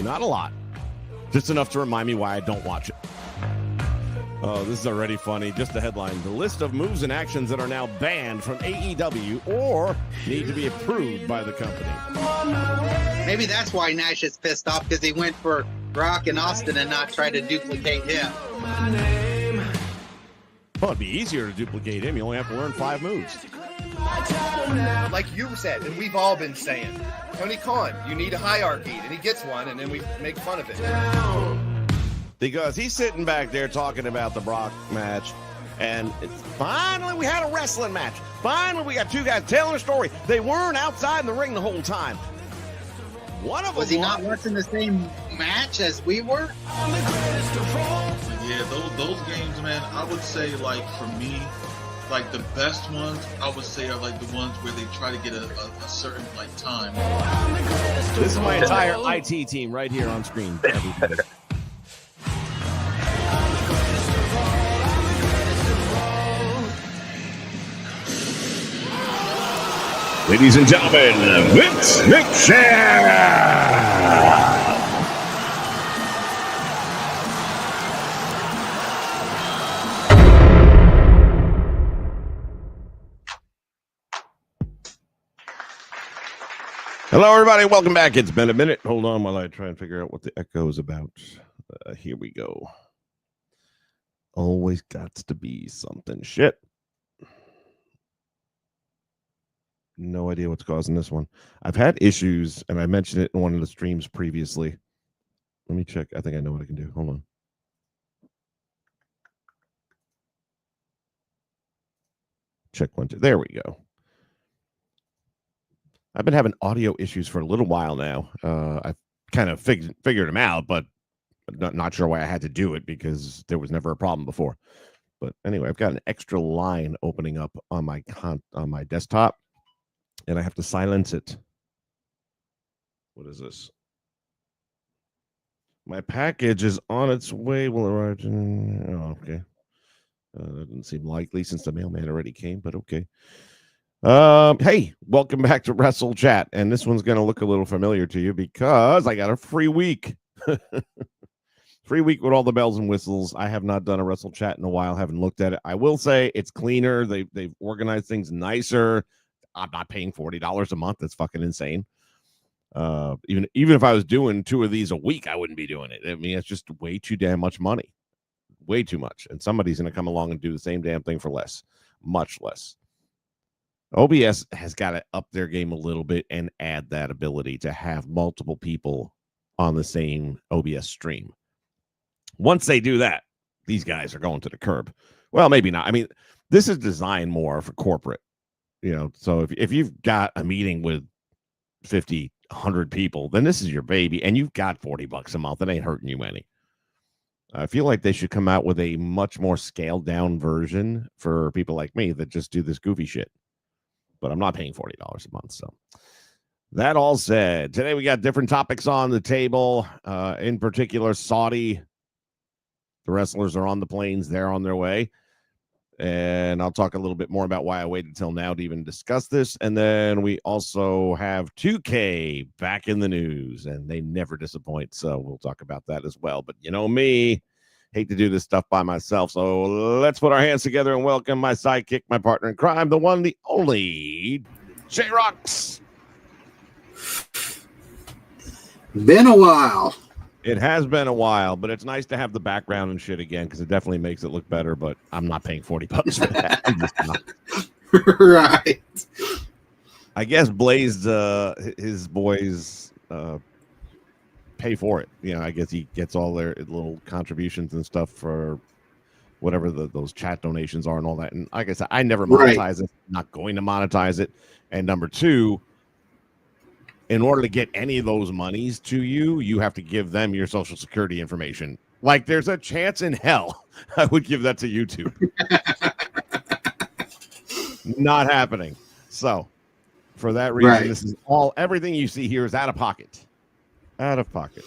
Not a lot. Just enough to remind me why I don't watch it. Oh, this is already funny. Just the headline. The list of moves and actions that are now banned from AEW or need to be approved by the company. Maybe that's why Nash is pissed off, because he went for Rock and Austin and not try to duplicate him. Well, it'd be easier to duplicate him. You only have to learn 5 moves. Like you said, and we've all been saying, Tony Khan, you need a hierarchy, and he gets one, and then we make fun of it. Because he's sitting back there talking about the Brock match, and finally we had a wrestling match. Finally we got 2 guys telling a story. They weren't outside in the ring the whole time. One of them was he not watching the same match as we were? Yeah, those games, man, I would say, like, for me, like, the best ones, I would say, are, like, the ones where they try to get a certain, like, time. This is my entire IT team right here on screen. Ladies and gentlemen, Wrestlechat! Hello, everybody. Welcome back. It's been a minute. Hold on while I try and figure out what the echo is about. Here we go. Always got to be something. Shit. No idea what's causing this one. I've had issues, and I mentioned it in one of the streams previously. Let me check. I think I know what I can do. Hold on. Check 1, 2. There we go. I've been having audio issues for a little while now. I've kind of figured them out, but not sure why I had to do it because there was never a problem before. But anyway, I've got an extra line opening up on my desktop, and I have to silence it. What is this? My package is on its way. Will arrive. Oh, okay. That doesn't seem likely since the mailman already came, but okay. Hey, welcome back to Wrestlechat, and this one's going to look a little familiar to you because I got a free week. Free week with all the bells and whistles. I have not done a Wrestlechat in a while, haven't looked at it. I will say it's cleaner. They've organized things nicer. I'm not paying $40 a month. That's fucking insane. Even if I was doing 2 of these a week, I wouldn't be doing it. I mean, it's just way too damn much money. Way too much. And somebody's going to come along and do the same damn thing for less. Much less. OBS has got to up their game a little bit and add that ability to have multiple people on the same OBS stream. Once they do that, these guys are going to the curb. Well, maybe not. I mean, this is designed more for corporate, so if you've got a meeting with 50, 100 people, then this is your baby, and you've got $40 a month. It ain't hurting you any. I feel like they should come out with a much more scaled down version for people like me that just do this goofy shit. But I'm not paying $40 a month. So that all said, today we got different topics on the table. In particular, Saudi. The wrestlers are on the planes. They're on their way. And I'll talk a little bit more about why I waited till now to even discuss this. And then we also have 2K back in the news, and they never disappoint. So we'll talk about that as well. But you know me, hate to do this stuff by myself. So let's put our hands together and welcome my sidekick, my partner in crime, the one, the only, J-Rocks. Been a while. It has been a while, but it's nice to have the background and shit again because it definitely makes it look better. But I'm not paying $40 for that. I'm just not. Right. I guess Blaze, his boys, pay for it. I guess he gets all their little contributions and stuff for whatever those chat donations are and all that. And like I said, I never monetize it. I'm not going to monetize it. And number 2. In order to get any of those monies to you, you have to give them your social security information. Like, there's a chance in hell I would give that to YouTube. Not happening. So, for that reason, This is everything you see here is out of pocket. Out of pocket.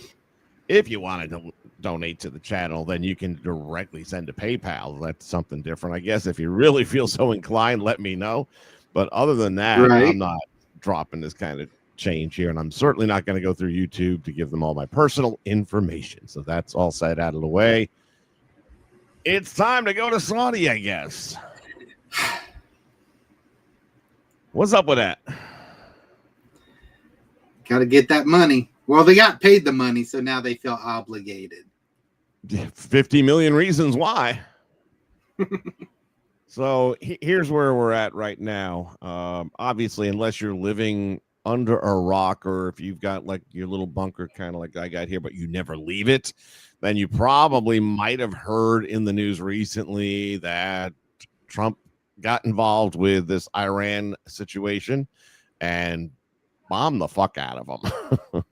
If you want to donate to the channel, then you can directly send to PayPal. That's something different, I guess. If you really feel so inclined, let me know. But other than that, I'm not dropping this kind of change here, and I'm certainly not going to go through YouTube to give them all my personal information. So that's all said out of the way. It's time to go to Saudi, I guess. What's up with that? Got to get that money. Well, they got paid the money, so now they feel obligated. 50 million reasons why. So here's where we're at right now. Obviously, unless you're living under a rock, or if you've got like your little bunker, kind of like I got here, but you never leave it, then you probably might have heard in the news recently that Trump got involved with this Iran situation and bombed the fuck out of them.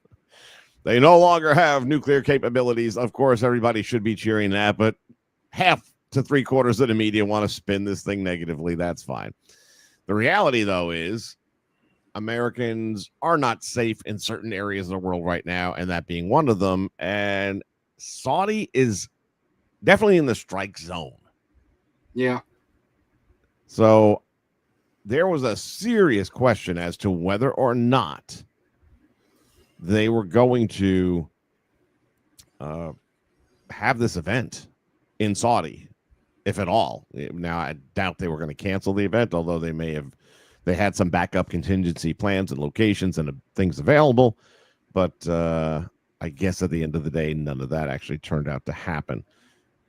They no longer have nuclear capabilities. Of course, everybody should be cheering that, but half to 3/4 of the media want to spin this thing negatively. That's fine. The reality, though, is Americans are not safe in certain areas of the world right now, and that being one of them. And Saudi is definitely in the strike zone. Yeah. So there was a serious question as to whether or not they were going to have this event in Saudi, if at all. Now, I doubt they were going to cancel the event, although they had some backup contingency plans and locations and things available. But I guess at the end of the day, none of that actually turned out to happen.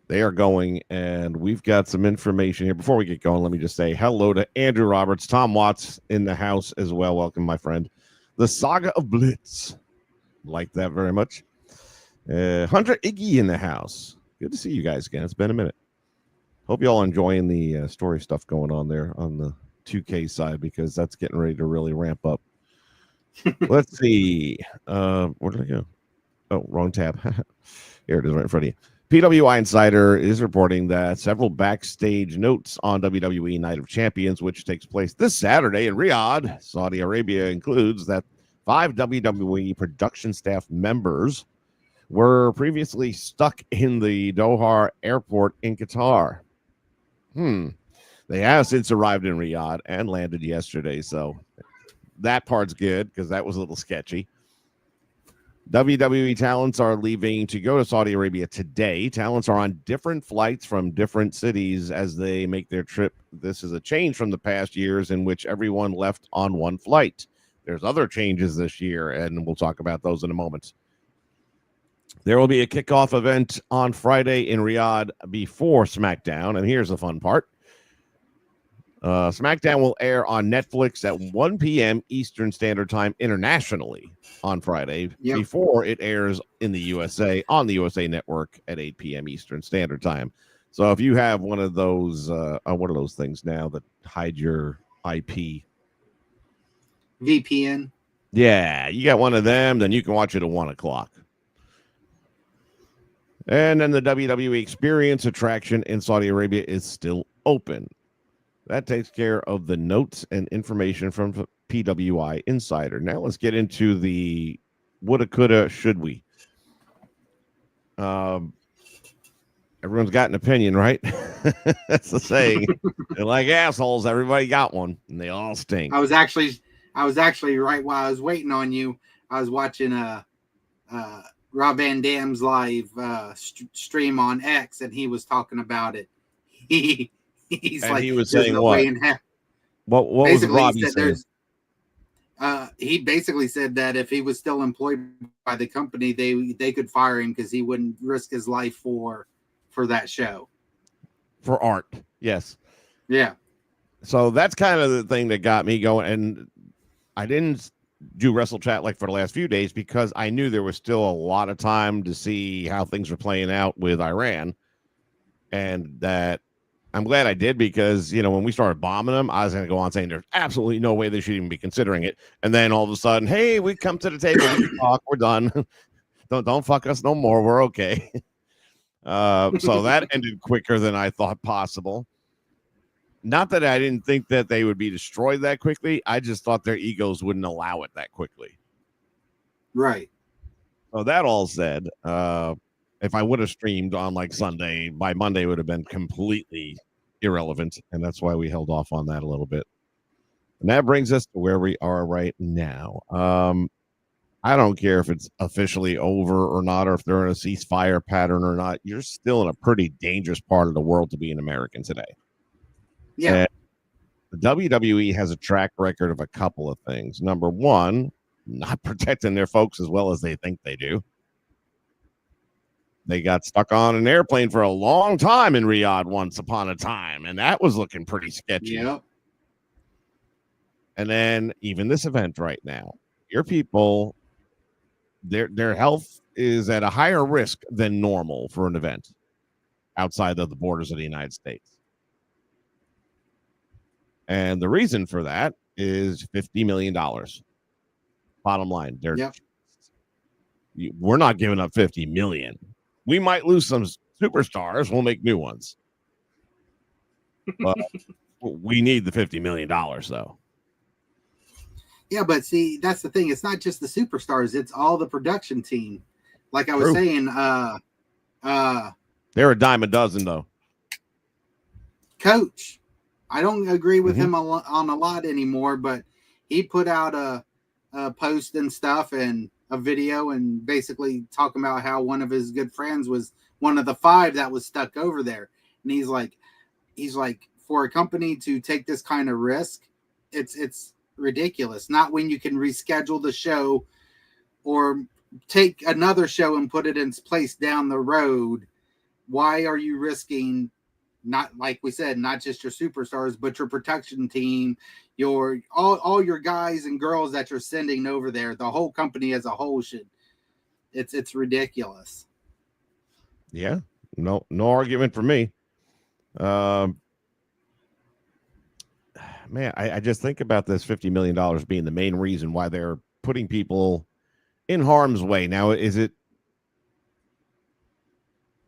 They are going, and we've got some information here. Before we get going, let me just say hello to Andrew Roberts, Tom Watts in the house as well. Welcome, my friend. The Saga of Blitz. Like that very much. Hunter Iggy in the house. Good to see you guys again. It's been a minute. Hope you all enjoying the story stuff going on there on the 2K side, because that's getting ready to really ramp up. Let's see. Where did I go? Oh, wrong tab. Here it is right in front of you. PWI Insider is reporting that several backstage notes on WWE Night of Champions, which takes place this Saturday in Riyadh, Saudi Arabia, includes that 5 WWE production staff members were previously stuck in the Doha airport in Qatar. They have since arrived in Riyadh and landed yesterday, so that part's good because that was a little sketchy. WWE talents are leaving to go to Saudi Arabia today. Talents are on different flights from different cities as they make their trip. This is a change from the past years in which everyone left on one flight. There's other changes this year, and we'll talk about those in a moment. There will be a kickoff event on Friday in Riyadh before SmackDown, and here's the fun part. SmackDown will air on Netflix at 1 p.m. Eastern Standard Time internationally on Friday, before it airs in the USA on the USA Network at 8 p.m. Eastern Standard Time. So if you have one of those things now that hide your IP, VPN. Yeah, you got one of them, then you can watch it at 1 o'clock. And then the WWE Experience attraction in Saudi Arabia is still open. That takes care of the notes and information from PWI Insider. Now let's get into the woulda, coulda, should we. Everyone's got an opinion, right? That's the saying. They're like assholes. Everybody got one, and they all stink. I was actually right while I was waiting on you. I was watching Rob Van Dam's live stream on X, and he was talking about it. He's and like, he was saying no what? What was Robbie saying? He basically said that if he was still employed by the company, they could fire him because he wouldn't risk his life for that show. For art, yes. Yeah. So that's kind of the thing that got me going. And I didn't do Wrestlechat like for the last few days because I knew there was still a lot of time to see how things were playing out with Iran. And that I'm glad I did because, when we started bombing them, I was going to go on saying there's absolutely no way they should even be considering it. And then all of a sudden, hey, we come to the table, we can talk, we're done. Don't fuck us no more. We're okay. So that ended quicker than I thought possible. Not that I didn't think that they would be destroyed that quickly. I just thought their egos wouldn't allow it that quickly. Right. So that all said, if I would have streamed on like Sunday, by Monday would have been completely irrelevant. And that's why we held off on that a little bit. And that brings us to where we are right now. I don't care if it's officially over or not, or if they're in a ceasefire pattern or not. You're still in a pretty dangerous part of the world to be an American today. Yeah. And the WWE has a track record of a couple of things. Number one, not protecting their folks as well as they think they do. They got stuck on an airplane for a long time in Riyadh once upon a time, and that was looking pretty sketchy. Yep. And then even this event right now, your people, their health is at a higher risk than normal for an event outside of the borders of the United States. And the reason for that is $50 million. Bottom line, we're not giving up 50 million. We might lose some superstars. We'll make new ones. But we need the $50 million, though. Yeah, but see, that's the thing. It's not just the superstars. It's all the production team. Like I was True. saying, they're a dime a dozen, though. Coach, I don't agree with him on a lot anymore, but he put out a post and stuff and a video and basically talking about how one of his good friends was one of the 5 that was stuck over there. And he's like, for a company to take this kind of risk, it's ridiculous. Not when you can reschedule the show or take another show and put it in place down the road. Why are you risking, not like we said, not just your superstars, but your production team, your all your guys and girls that you're sending over there? The whole company as a whole should. It's ridiculous. Yeah, no argument for me. Man, I just think about this $50 million being the main reason why they're putting people in harm's way. Now, is it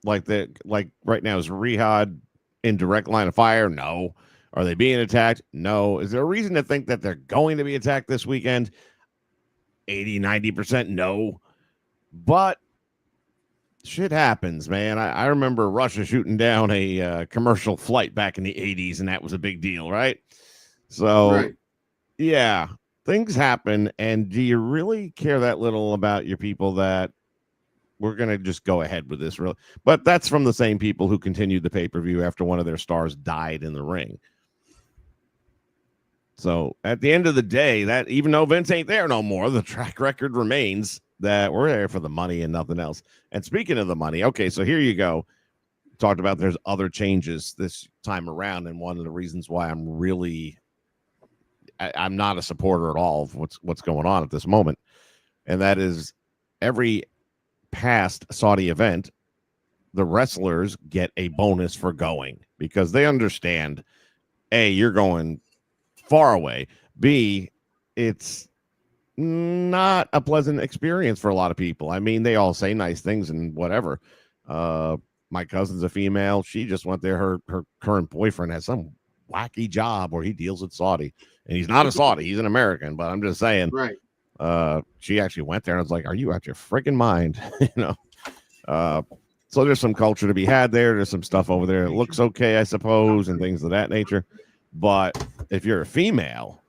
like right now, is Riyadh in direct line of fire? No. Are they being attacked? No. Is there a reason to think that they're going to be attacked this weekend? 80-90% no. But shit happens, man. I remember Russia shooting down a commercial flight back in the 80s, and that was a big deal, right? So, Right. Yeah, things happen. And do you really care that little about your people that we're going to just go ahead with this? Really? But that's from the same people who continued the pay-per-view after one of their stars died in the ring. So at the end of the day, that even though Vince ain't there no more, the track record remains that we're there for the money and nothing else. And speaking of the money, okay, so here you go. Talked about there's other changes this time around, and one of the reasons why I'm not a supporter at all of what's going on at this moment, and that is every past Saudi event, the wrestlers get a bonus for going because they understand, A, you're going far away. B, it's not a pleasant experience for a lot of people. I mean, they all say nice things and whatever. My cousin's a female. She just went there. Her current boyfriend has some wacky job where he deals with Saudi, and he's not a Saudi. He's an American, but I'm just saying. Right. She actually went there and was like, "Are you out your freaking mind?" So there's some culture to be had there. There's some stuff over there. It looks okay, I suppose, and things of that nature. But if you're a female,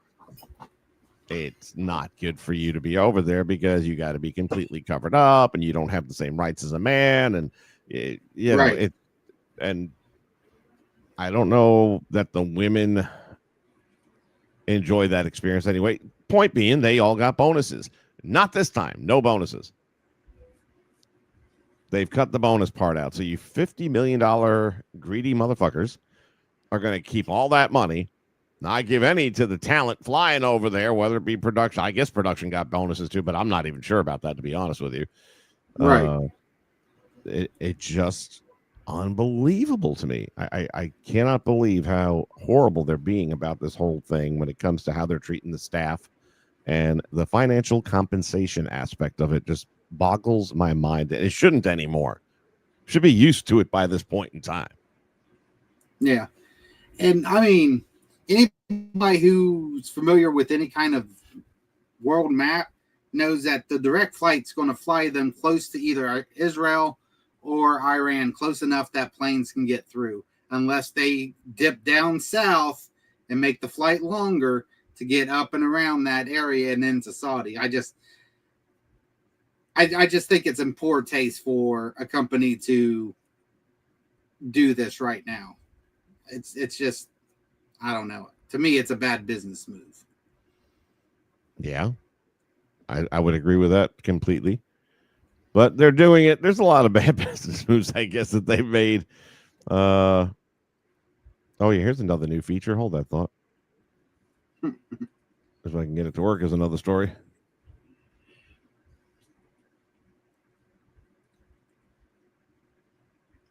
it's not good for you to be over there because you got to be completely covered up, and you don't have the same rights as a man, and and I don't know that the women enjoy that experience anyway. Point being, they all got bonuses. Not this time. No bonuses. They've cut the bonus part out. So you $50 million greedy motherfuckers are going to keep all that money, not give any to the talent flying over there, whether it be production. I guess production got bonuses too, but I'm not even sure about that, to be honest with you. Right. It just unbelievable to me. I cannot believe how horrible they're being about this whole thing when it comes to how they're treating the staff, and the financial compensation aspect of it just boggles my mind. It shouldn't anymore. Should be used to it by this point in time. Yeah. And I mean, anybody who's familiar with any kind of world map knows that the direct flight's going to fly them close to either Israel or Iran, close enough that planes can get through. Unless they dip down south and make the flight longer, to get up and around that area and into Saudi. I just think it's in poor taste for a company to do this right now. It's just, I don't know. To me, it's a bad business move. Yeah, I would agree with that completely. But they're doing it. There's a lot of bad business moves, I guess, that they've made. Oh, yeah, here's another new feature. Hold that thought. If I can get it to work is another story.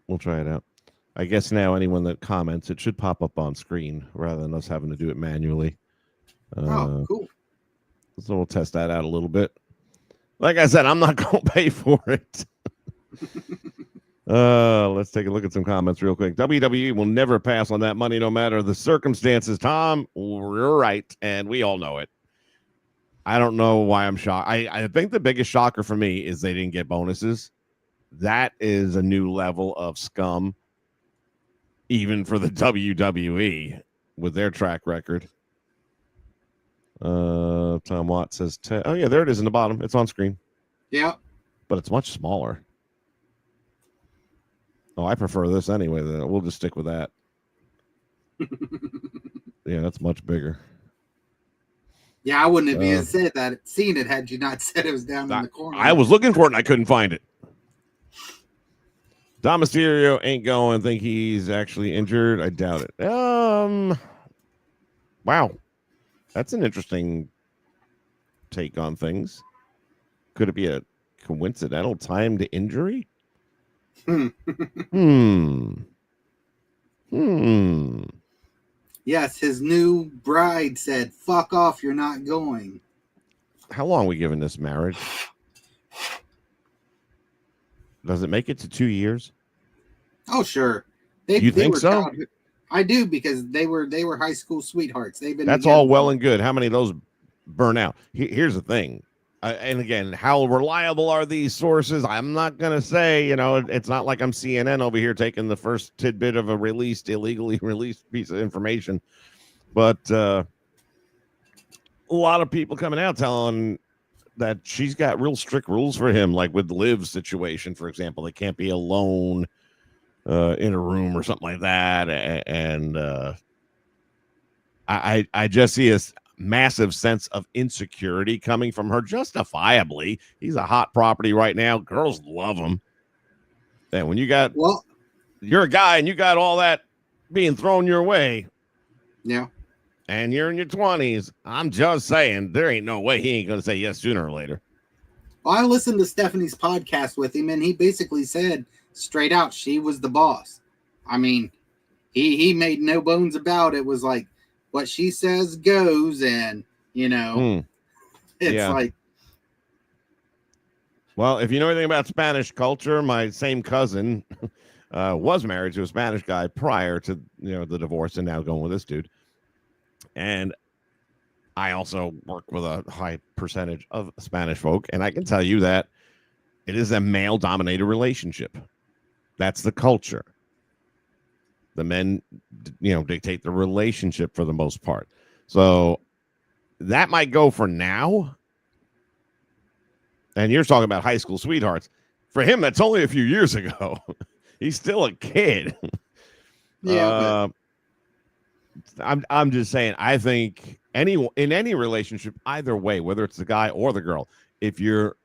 We'll try it out. I guess now anyone that comments, it should pop up on screen rather than us having to do it manually. Oh, cool. So we'll test that out a little bit. Like I said, I'm not going to pay for it. Let's take a look at some comments real quick. WWE will never pass on that money no matter the circumstances. Tom, you're right, and we all know it. I don't know why I'm shocked. I think the biggest shocker for me is they didn't get bonuses. That is a new level of scum, even for the WWE with their track record. Tom Watt says, oh, yeah, there it is in the bottom. It's on screen. Yeah. But it's much smaller. Oh, I prefer this anyway. Then we'll just stick with that. Yeah, that's much bigger. Yeah, I wouldn't have even seen it had you not said it was down in the corner. I was looking for it and I couldn't find it. Dom Mysterio ain't going. Think he's actually injured? I doubt it. Wow. That's an interesting take on things. Could it be a coincidental timed injury? Yes, his new bride said, fuck off, you're not going. How long are we giving this marriage? Does it make it to 2 years? Oh, sure. You think so? I do, because they were high school sweethearts. They've been. That's all well and good. How many of those burn out? Here's the thing. And again, how reliable are these sources? I'm not going to say, it's not like I'm CNN over here taking the first tidbit of a illegally released piece of information. But a lot of people coming out telling that she's got real strict rules for him, like with the Liv situation, for example. They can't be alone in a room or something like that. And I just see a massive sense of insecurity coming from her, justifiably. He's a hot property right now. Girls love him. And when you're a guy and you got all that being thrown your way, yeah, and you're in your 20s, I'm just saying there ain't no way he ain't gonna say yes sooner or later. Well, I listened to Stephanie's podcast with him, and he basically said straight out she was the boss. I mean, he made no bones about it. Was like, what she says goes, and it's like. Well, if you know anything about Spanish culture, my same cousin was married to a Spanish guy prior to the divorce, and now going with this dude. And I also work with a high percentage of Spanish folk, and I can tell you that it is a male-dominated relationship. That's the culture. The men, dictate the relationship for the most part. So that might go for now. And you're talking about high school sweethearts. For him, that's only a few years ago. He's still a kid. Yeah. I'm just saying, I think in any relationship, either way, whether it's the guy or the girl, if you're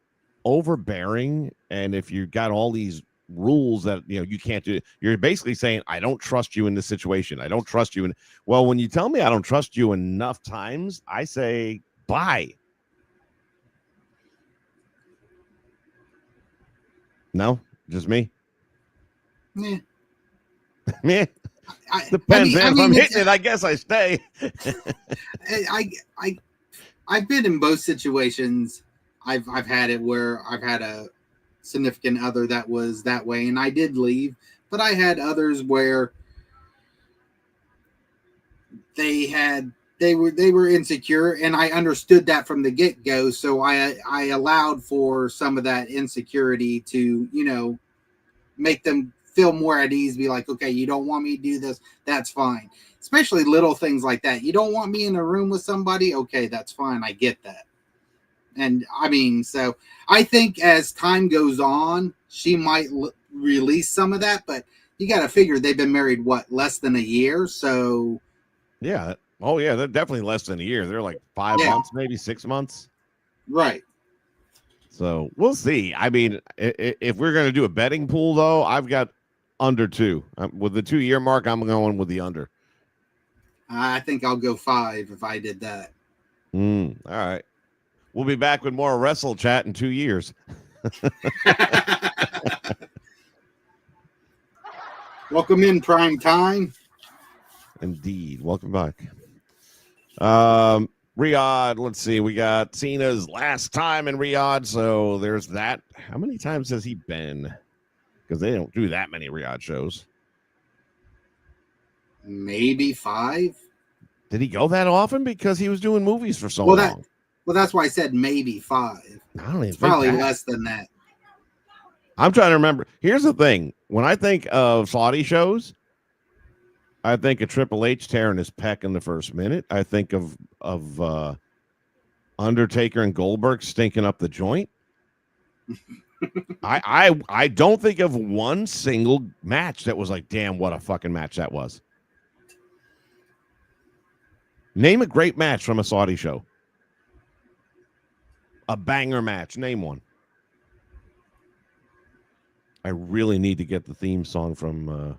overbearing and if you got all these rules that you can't do, you're basically saying, I don't trust you in this situation. I don't trust you. Well, when you tell me I don't trust you enough times, I say bye. No, just me. Yeah. Meh. Depends. If I'm hitting it, I guess I stay. I've been in both situations. I've had it where I've had a significant other that was that way, and I did leave. But I had others where they were insecure, and I understood that from the get-go. So I allowed for some of that insecurity to make them feel more at ease. Be like, okay, you don't want me to do this, that's fine. Especially little things like that. You don't want me in a room with somebody, okay, that's fine. I get that. And I mean, so I think as time goes on, she might release some of that, but you got to figure they've been married, what, less than a year? So, yeah. Oh, yeah. They're definitely less than a year. They're like 5 months, maybe 6 months. Right. So we'll see. I mean, if we're going to do a betting pool, though, I've got under 2. With the 2-year mark, I'm going with the under. I think I'll go 5 if I did that. All right. We'll be back with more Wrestle Chat in 2 years. Welcome in prime time. Indeed. Welcome back. Riyadh, let's see. We got Cena's last time in Riyadh, so there's that. How many times has he been? Because they don't do that many Riyadh shows. Maybe 5. Did he go that often? Because he was doing movies for so long. Well, that's why I said maybe 5. I don't even it's probably less than that. I'm trying to remember. Here's the thing. When I think of Saudi shows, I think of Triple H tearing his pec in the first minute. I think of Undertaker and Goldberg stinking up the joint. I don't think of one single match that was like, damn, what a fucking match that was. Name a great match from a Saudi show. A banger match. Name one. I really need to get the theme song from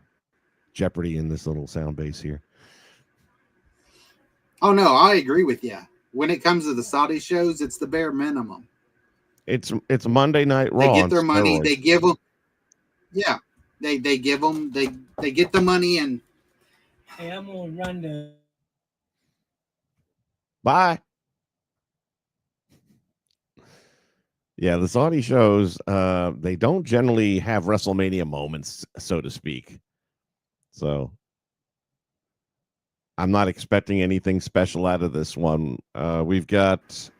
Jeopardy in this little sound base here. Oh, no, I agree with you. When it comes to the Saudi shows, it's the bare minimum. It's Monday Night Raw. They get their money. Steroids. They give them. Yeah, they give them. They get the money and. Hey, I'm gonna run the. Bye. Yeah, the Saudi shows, they don't generally have WrestleMania moments, so to speak. So I'm not expecting anything special out of this one. We've got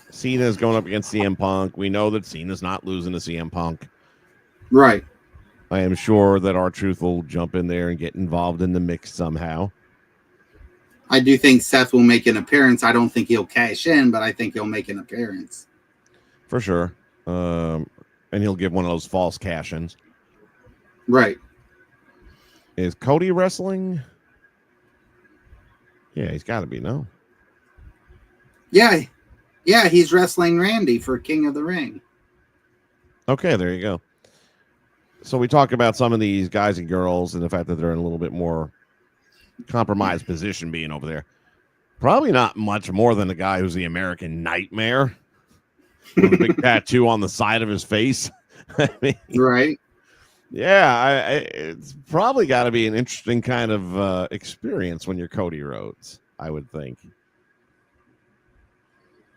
Cena's going up against CM Punk. We know that Cena's not losing to CM Punk. Right. I am sure that R-Truth will jump in there and get involved in the mix somehow. I do think Seth will make an appearance. I don't think he'll cash in, but I think he'll make an appearance. For sure. And he'll give one of those false cash-ins. Right. Is Cody wrestling? Yeah, he's got to be, no? Yeah. Yeah, he's wrestling Randy for King of the Ring. Okay, there you go. So we talk about some of these guys and girls and the fact that they're in a little bit more compromised position being over there. Probably not much more than the guy who's the American Nightmare with a big tattoo on the side of his face. I mean, right. Yeah, it's probably got to be an interesting kind of experience when you're Cody Rhodes, I would think.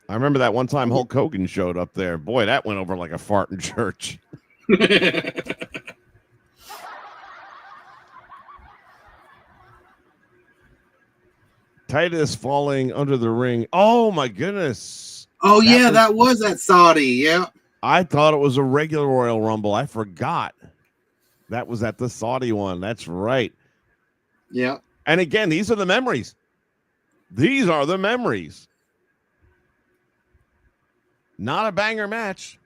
I remember that one time Hulk Hogan showed up there. Boy, that went over like a fart in church. Titus falling under the ring. Oh, my goodness. Oh, that was at Saudi. Yeah. I thought it was a regular Royal Rumble. I forgot. That was at the Saudi one. That's right. Yeah. And again, these are the memories. These are the memories. Not a banger match.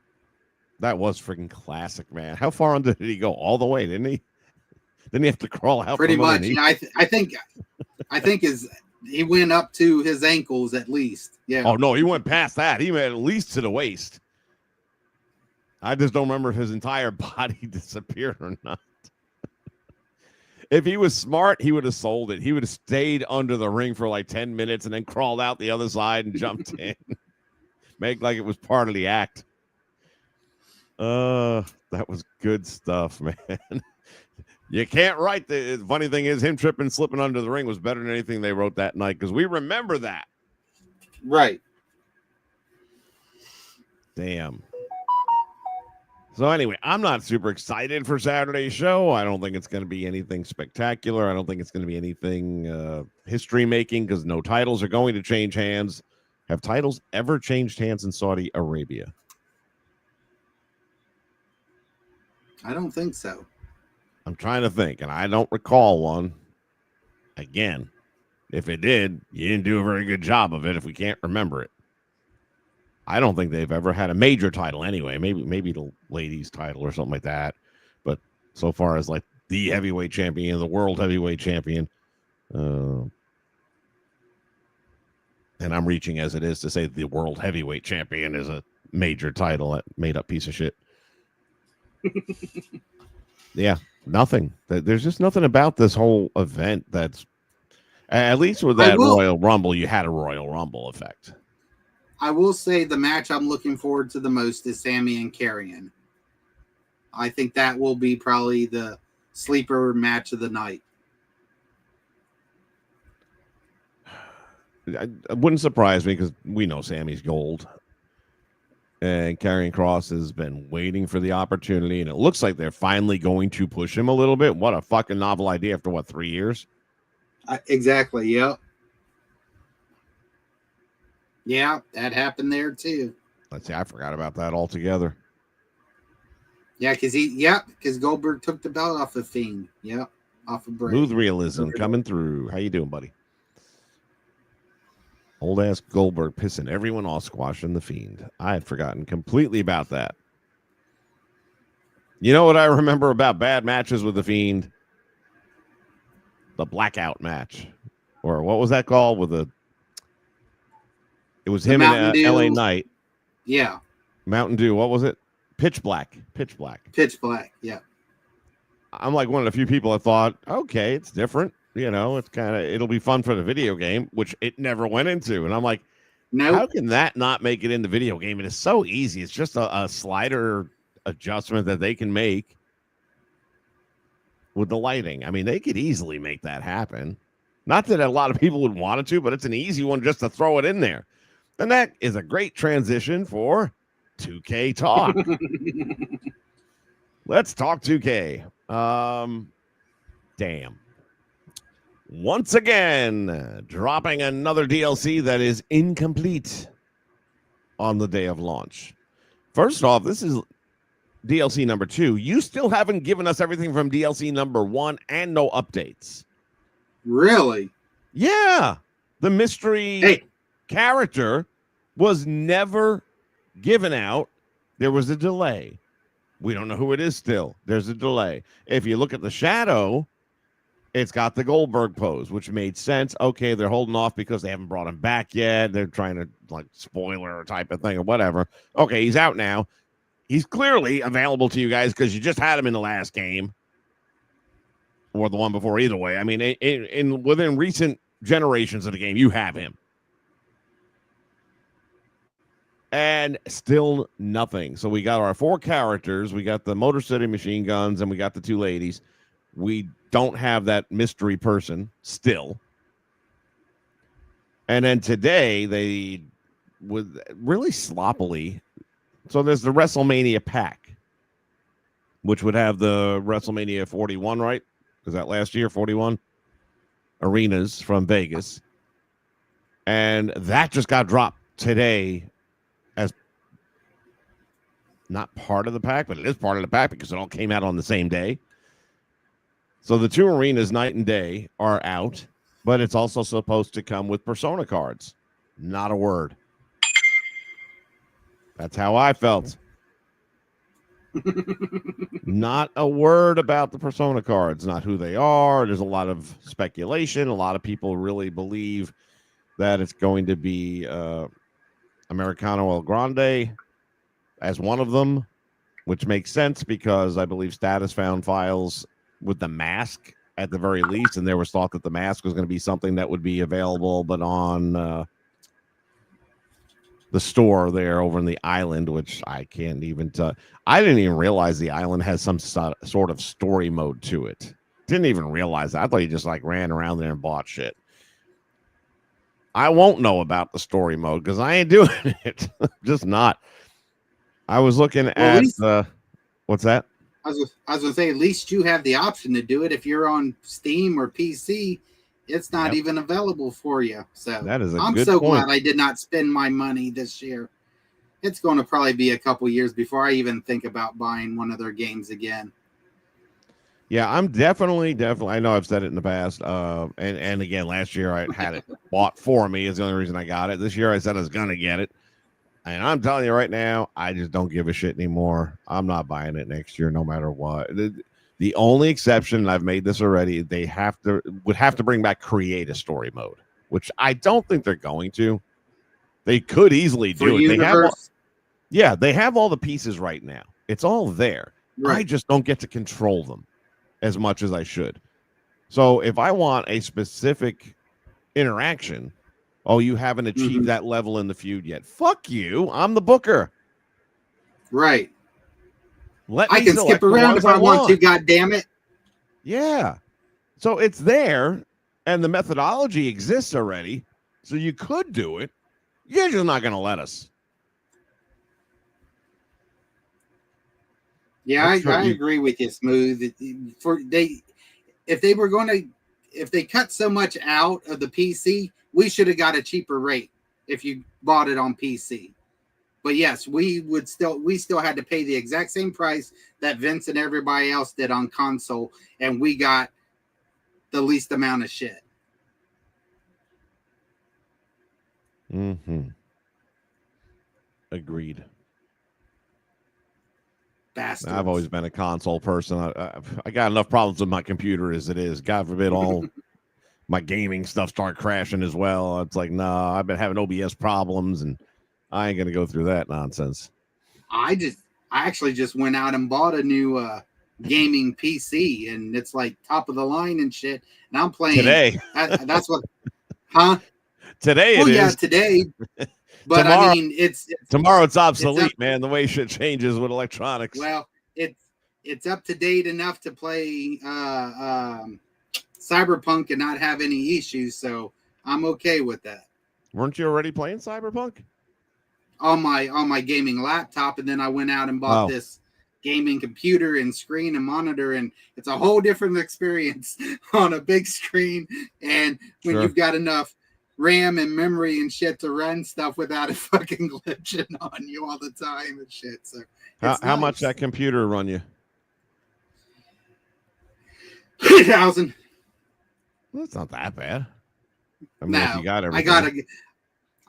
That was freaking classic, man. How far under did he go? All the way, didn't he? Didn't he have to crawl out? Pretty much. Yeah, I think he went up to his ankles at least. Yeah. Oh no, he went past that. He went at least to the waist. I just don't remember if his entire body disappeared or not. If he was smart, he would have sold it. He would have stayed under the ring for like 10 minutes and then crawled out the other side and jumped in. Make like it was part of the act. That was good stuff, man. You can't write the funny thing is him tripping, slipping under the ring was better than anything they wrote that night because we remember that. Right. Damn. So anyway, I'm not super excited for Saturday's show. I don't think it's going to be anything spectacular. I don't think it's going to be anything history making because no titles are going to change hands. Have titles ever changed hands in Saudi Arabia? I don't think so. I'm trying to think, and I don't recall one. Again, if it did, you didn't do a very good job of it if we can't remember it. I don't think they've ever had a major title anyway. Maybe the ladies title or something like that. But so far as like the heavyweight champion, the world heavyweight champion, and I'm reaching as it is to say the world heavyweight champion is a major title, that made up piece of shit. Yeah, nothing. There's just nothing about this whole event that's, at least with that Royal Rumble, you had a Royal Rumble effect. I will say the match I'm looking forward to the most is Sammy and Karrion. I think that will be probably the sleeper match of the night. It wouldn't surprise me because we know Sammy's gold. And Karrion Kross has been waiting for the opportunity, and it looks like they're finally going to push him a little bit. What a fucking novel idea after, 3 years? Exactly, yep. Yeah, that happened there too. Let's see, I forgot about that altogether. Yeah, because Goldberg took the belt off of Fiend. Yep, off of Bray. Smooth realism coming through. How you doing, buddy? Old ass Goldberg pissing everyone off, squashing the Fiend. I had forgotten completely about that. You know what I remember about bad matches with the Fiend? The blackout match. Or what was that called? It was him and LA Knight. Yeah. Mountain Dew. What was it? Pitch Black. Pitch Black, yeah. I'm like one of the few people that thought, okay, it's different. You know, it'll be fun for the video game, which it never went into. And I'm like, no, how can that not make it in the video game? It is so easy. It's just a slider adjustment that they can make with the lighting. I mean, they could easily make that happen. Not that a lot of people would want it to, but it's an easy one just to throw it in there. And that is a great transition for 2K talk. Let's talk 2K. Damn. Once again, dropping another DLC that is incomplete on the day of launch. First off, this is DLC number 2. You still haven't given us everything from DLC number 1 and no updates. Really? Yeah. The mystery character was never given out. There was a delay. We don't know who it is still. There's a delay. If you look at the shadow, it's got the Goldberg pose, which made sense. Okay, they're holding off because they haven't brought him back yet. They're trying to, like, spoiler type of thing or whatever. Okay, he's out now. He's clearly available to you guys because you just had him in the last game or the one before. Either way, I mean, within recent generations of the game, you have him. And still nothing. So we got our 4 characters. We got the Motor City Machine Guns, and we got the 2 ladies. We don't have that mystery person still. And then today, they would really sloppily. So there's the WrestleMania pack, which would have the WrestleMania 41, right? Was that last year, 41? Arenas from Vegas. And that just got dropped today as not part of the pack, but it is part of the pack because it all came out on the same day. So the 2 arenas, night and day, are out, but it's also supposed to come with Persona cards. Not a word. That's how I felt. Not a word about the Persona cards, not who they are. There's a lot of speculation. A lot of people really believe that it's going to be Americano El Grande as one of them, which makes sense because I believe Status found files with the mask at the very least, and there was thought that the mask was going to be something that would be available, but on the store there over in the island, which I can't even tell. I didn't even realize the island has some sort of story mode to it. Didn't even realize that. I thought you just like ran around there and bought shit. I won't know about the story mode because I ain't doing it. Just not. I was looking at what's that? I was going to say, at least you have the option to do it. If you're on Steam or PC, it's not even available for you. So that is I'm good so point. glad I did not spend my money this year. It's going to probably be a couple years before I even think about buying one of their games again. Yeah, I'm definitely. I know I've said it in the past. And again, last year I had it bought for me. Is the only reason I got it. This year I said I was gonna get it, and I'm telling you right now, I just don't give a shit anymore. I'm not buying it next year, no matter what. The only exception, and I've made this already, they would have to bring back create a story mode, which I don't think they're going to. They could easily For do it. universe, They have all the pieces right now. It's all there. I right? just don't get to control them as much as I should. So if I want a specific interaction, oh, you haven't achieved Mhm. that level in the feud yet. Fuck you. I'm the booker. Right. Let I me can skip select the around ones if I I want to. want. God damn it! Yeah. So it's there, and the methodology exists already. So you could do it. You're just not going to let us. Yeah, That's what I you. agree with you, Smooth. If they were going to, if they cut so much out of the PC, we should have got a cheaper rate if you bought it on PC. But yes, we still had to pay the exact same price that Vince and everybody else did on console, and we got the least amount of shit. Mm-hmm. Agreed. Bastards. I've always been a console person. I got enough problems with my computer as it is. God forbid all my gaming stuff start crashing as well. It's like, nah, I've been having OBS problems, and I ain't gonna go through that nonsense. I actually just went out and bought a new gaming PC, and it's like top of the line and shit. And I'm playing Today. That's what, huh? Today Well, it yeah, is. today. But I Tomorrow, mean, it's tomorrow it's up, obsolete, man. The way shit changes with electronics. well, it's up to date enough to play Cyberpunk and not have any issues, so I'm okay with that. Weren't you already playing Cyberpunk? On my gaming laptop, and then I went out and bought this gaming computer and screen and monitor, and it's a whole different experience on a big screen. And when you've got enough RAM and memory and shit to run stuff without it fucking glitching on you all the time and shit. So how much that computer run you? 3,000. Well, it's not that bad. I mean, No, if you got everything.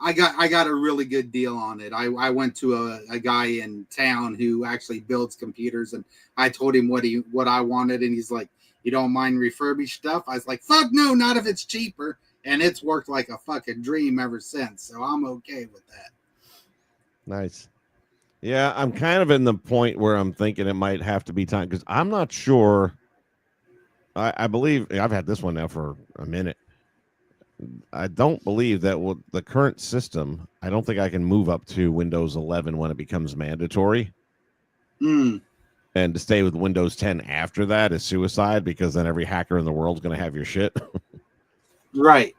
I got a really good deal on it. I went to a guy in town who actually builds computers, and I told him what I wanted, and he's like, "You don't mind refurbished stuff?" I was like, "Fuck no, not if it's cheaper." And it's worked like a fucking dream ever since. So I'm okay with that. Nice. Yeah, I'm kind of in the point where I'm thinking it might have to be time because I'm not sure. I believe I've had this one now for a minute. I don't believe that with the current system, I don't think I can move up to Windows 11 when it becomes mandatory. Mm. And to stay with Windows 10 after that is suicide because then every hacker in the world is going to have your shit. Right.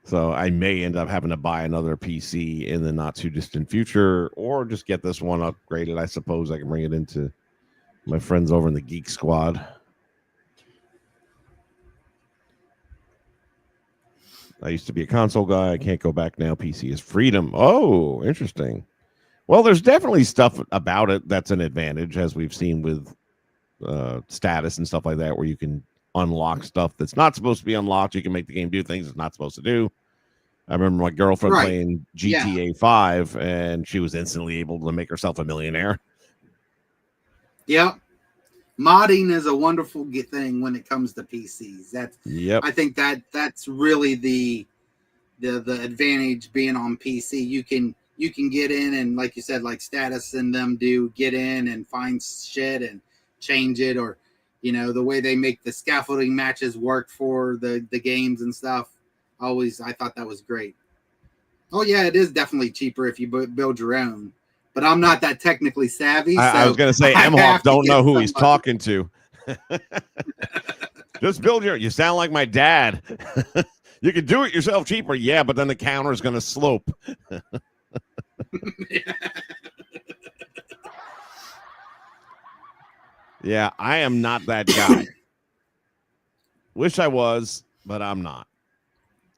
So I may end up having to buy another PC in the not too distant future or just get this one upgraded. I suppose I can bring it into my friends over in the Geek Squad. I used to be a console guy. I can't go back now. PC is freedom. Oh, interesting. Well, there's definitely stuff about it that's an advantage, as we've seen with status and stuff like that, where you can unlock stuff that's not supposed to be unlocked. You can make the game do things it's not supposed to do. I remember my girlfriend playing GTA 5, and she was instantly able to make herself a millionaire. Yep. Modding is a wonderful thing when it comes to PCs. I think that's really the advantage being on PC. You can get in and, like you said, like Status and them do, get in and find shit and change it, or the way they make the scaffolding matches work for the games and stuff. I thought that was great. Oh yeah, it is definitely cheaper if you build your own. But I'm not that technically savvy. I was going to say, Emhoff don't know who he's talking to. Just build you sound like my dad. You can do it yourself cheaper. Yeah, but then the counter is going to slope. Yeah, I am not that guy. Wish I was, but I'm not.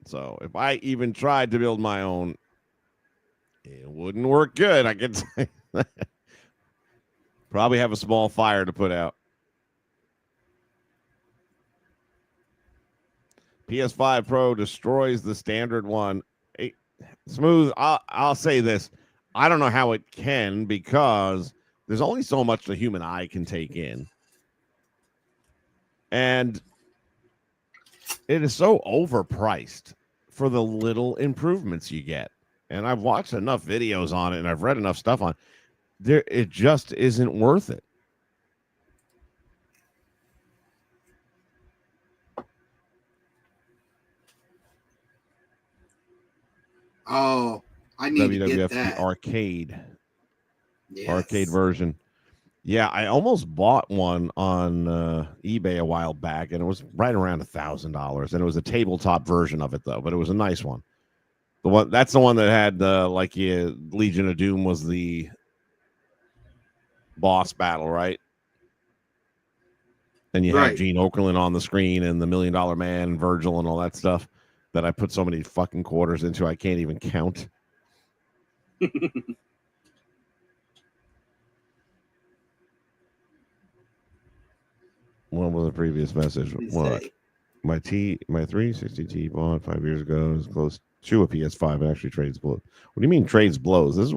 So if I even tried to build my own, it wouldn't work good. I could probably have a small fire to put out. PS5 Pro destroys the standard one. Smooth. I'll say this. I don't know how it can because there's only so much the human eye can take in. And it is so overpriced for the little improvements you get. And I've watched enough videos on it and I've read enough stuff on there. It just isn't worth it. Oh, I need to get WWF that. the arcade Yes. version. Yeah, I almost bought one on eBay a while back, and it was right around $1,000. And it was a tabletop version of it, though, but it was a nice one. That's the one that had Legion of Doom was the boss battle, right? And you had Right. Gene Okerlund on the screen and the $1 Million Man and Virgil and all that stuff that I put so many fucking quarters into I can't even count. What was the previous message? What? My 360T bought 5 years ago is close to a PS5 and actually trades blows. What do you mean trades blows?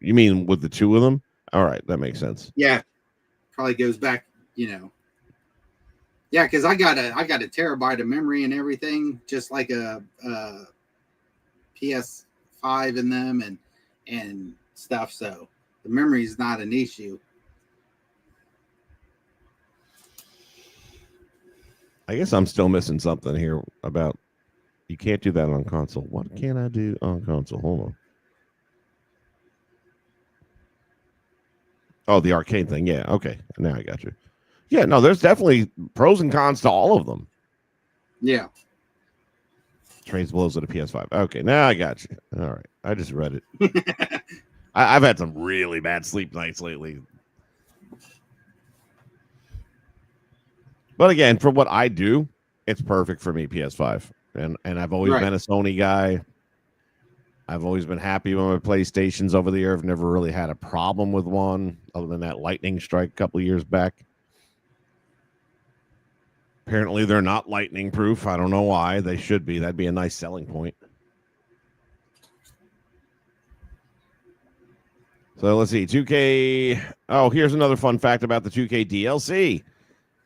You mean with the two of them? All right, that makes sense. Yeah, probably goes back. Yeah, because I got a terabyte of memory and everything, just like a PS5 in them and stuff. So the memory is not an issue. I guess I'm still missing something here about you can't do that on console. What can I do on console? Hold on. Oh, the arcade thing. Yeah. Okay. Now I got you. Yeah. No, there's definitely pros and cons to all of them. Yeah. Trades blows at a PS5. Okay. Now I got you. All right. I just read it. I've had some really bad sleep nights lately. But again, for what I do, it's perfect for me, PS5. And I've always been a Sony guy. I've always been happy with my PlayStations over the year. I've never really had a problem with one, other than that lightning strike a couple of years back. Apparently, they're not lightning proof. I don't know why. They should be. That'd be a nice selling point. So let's see. 2K. Oh, here's another fun fact about the 2K DLC.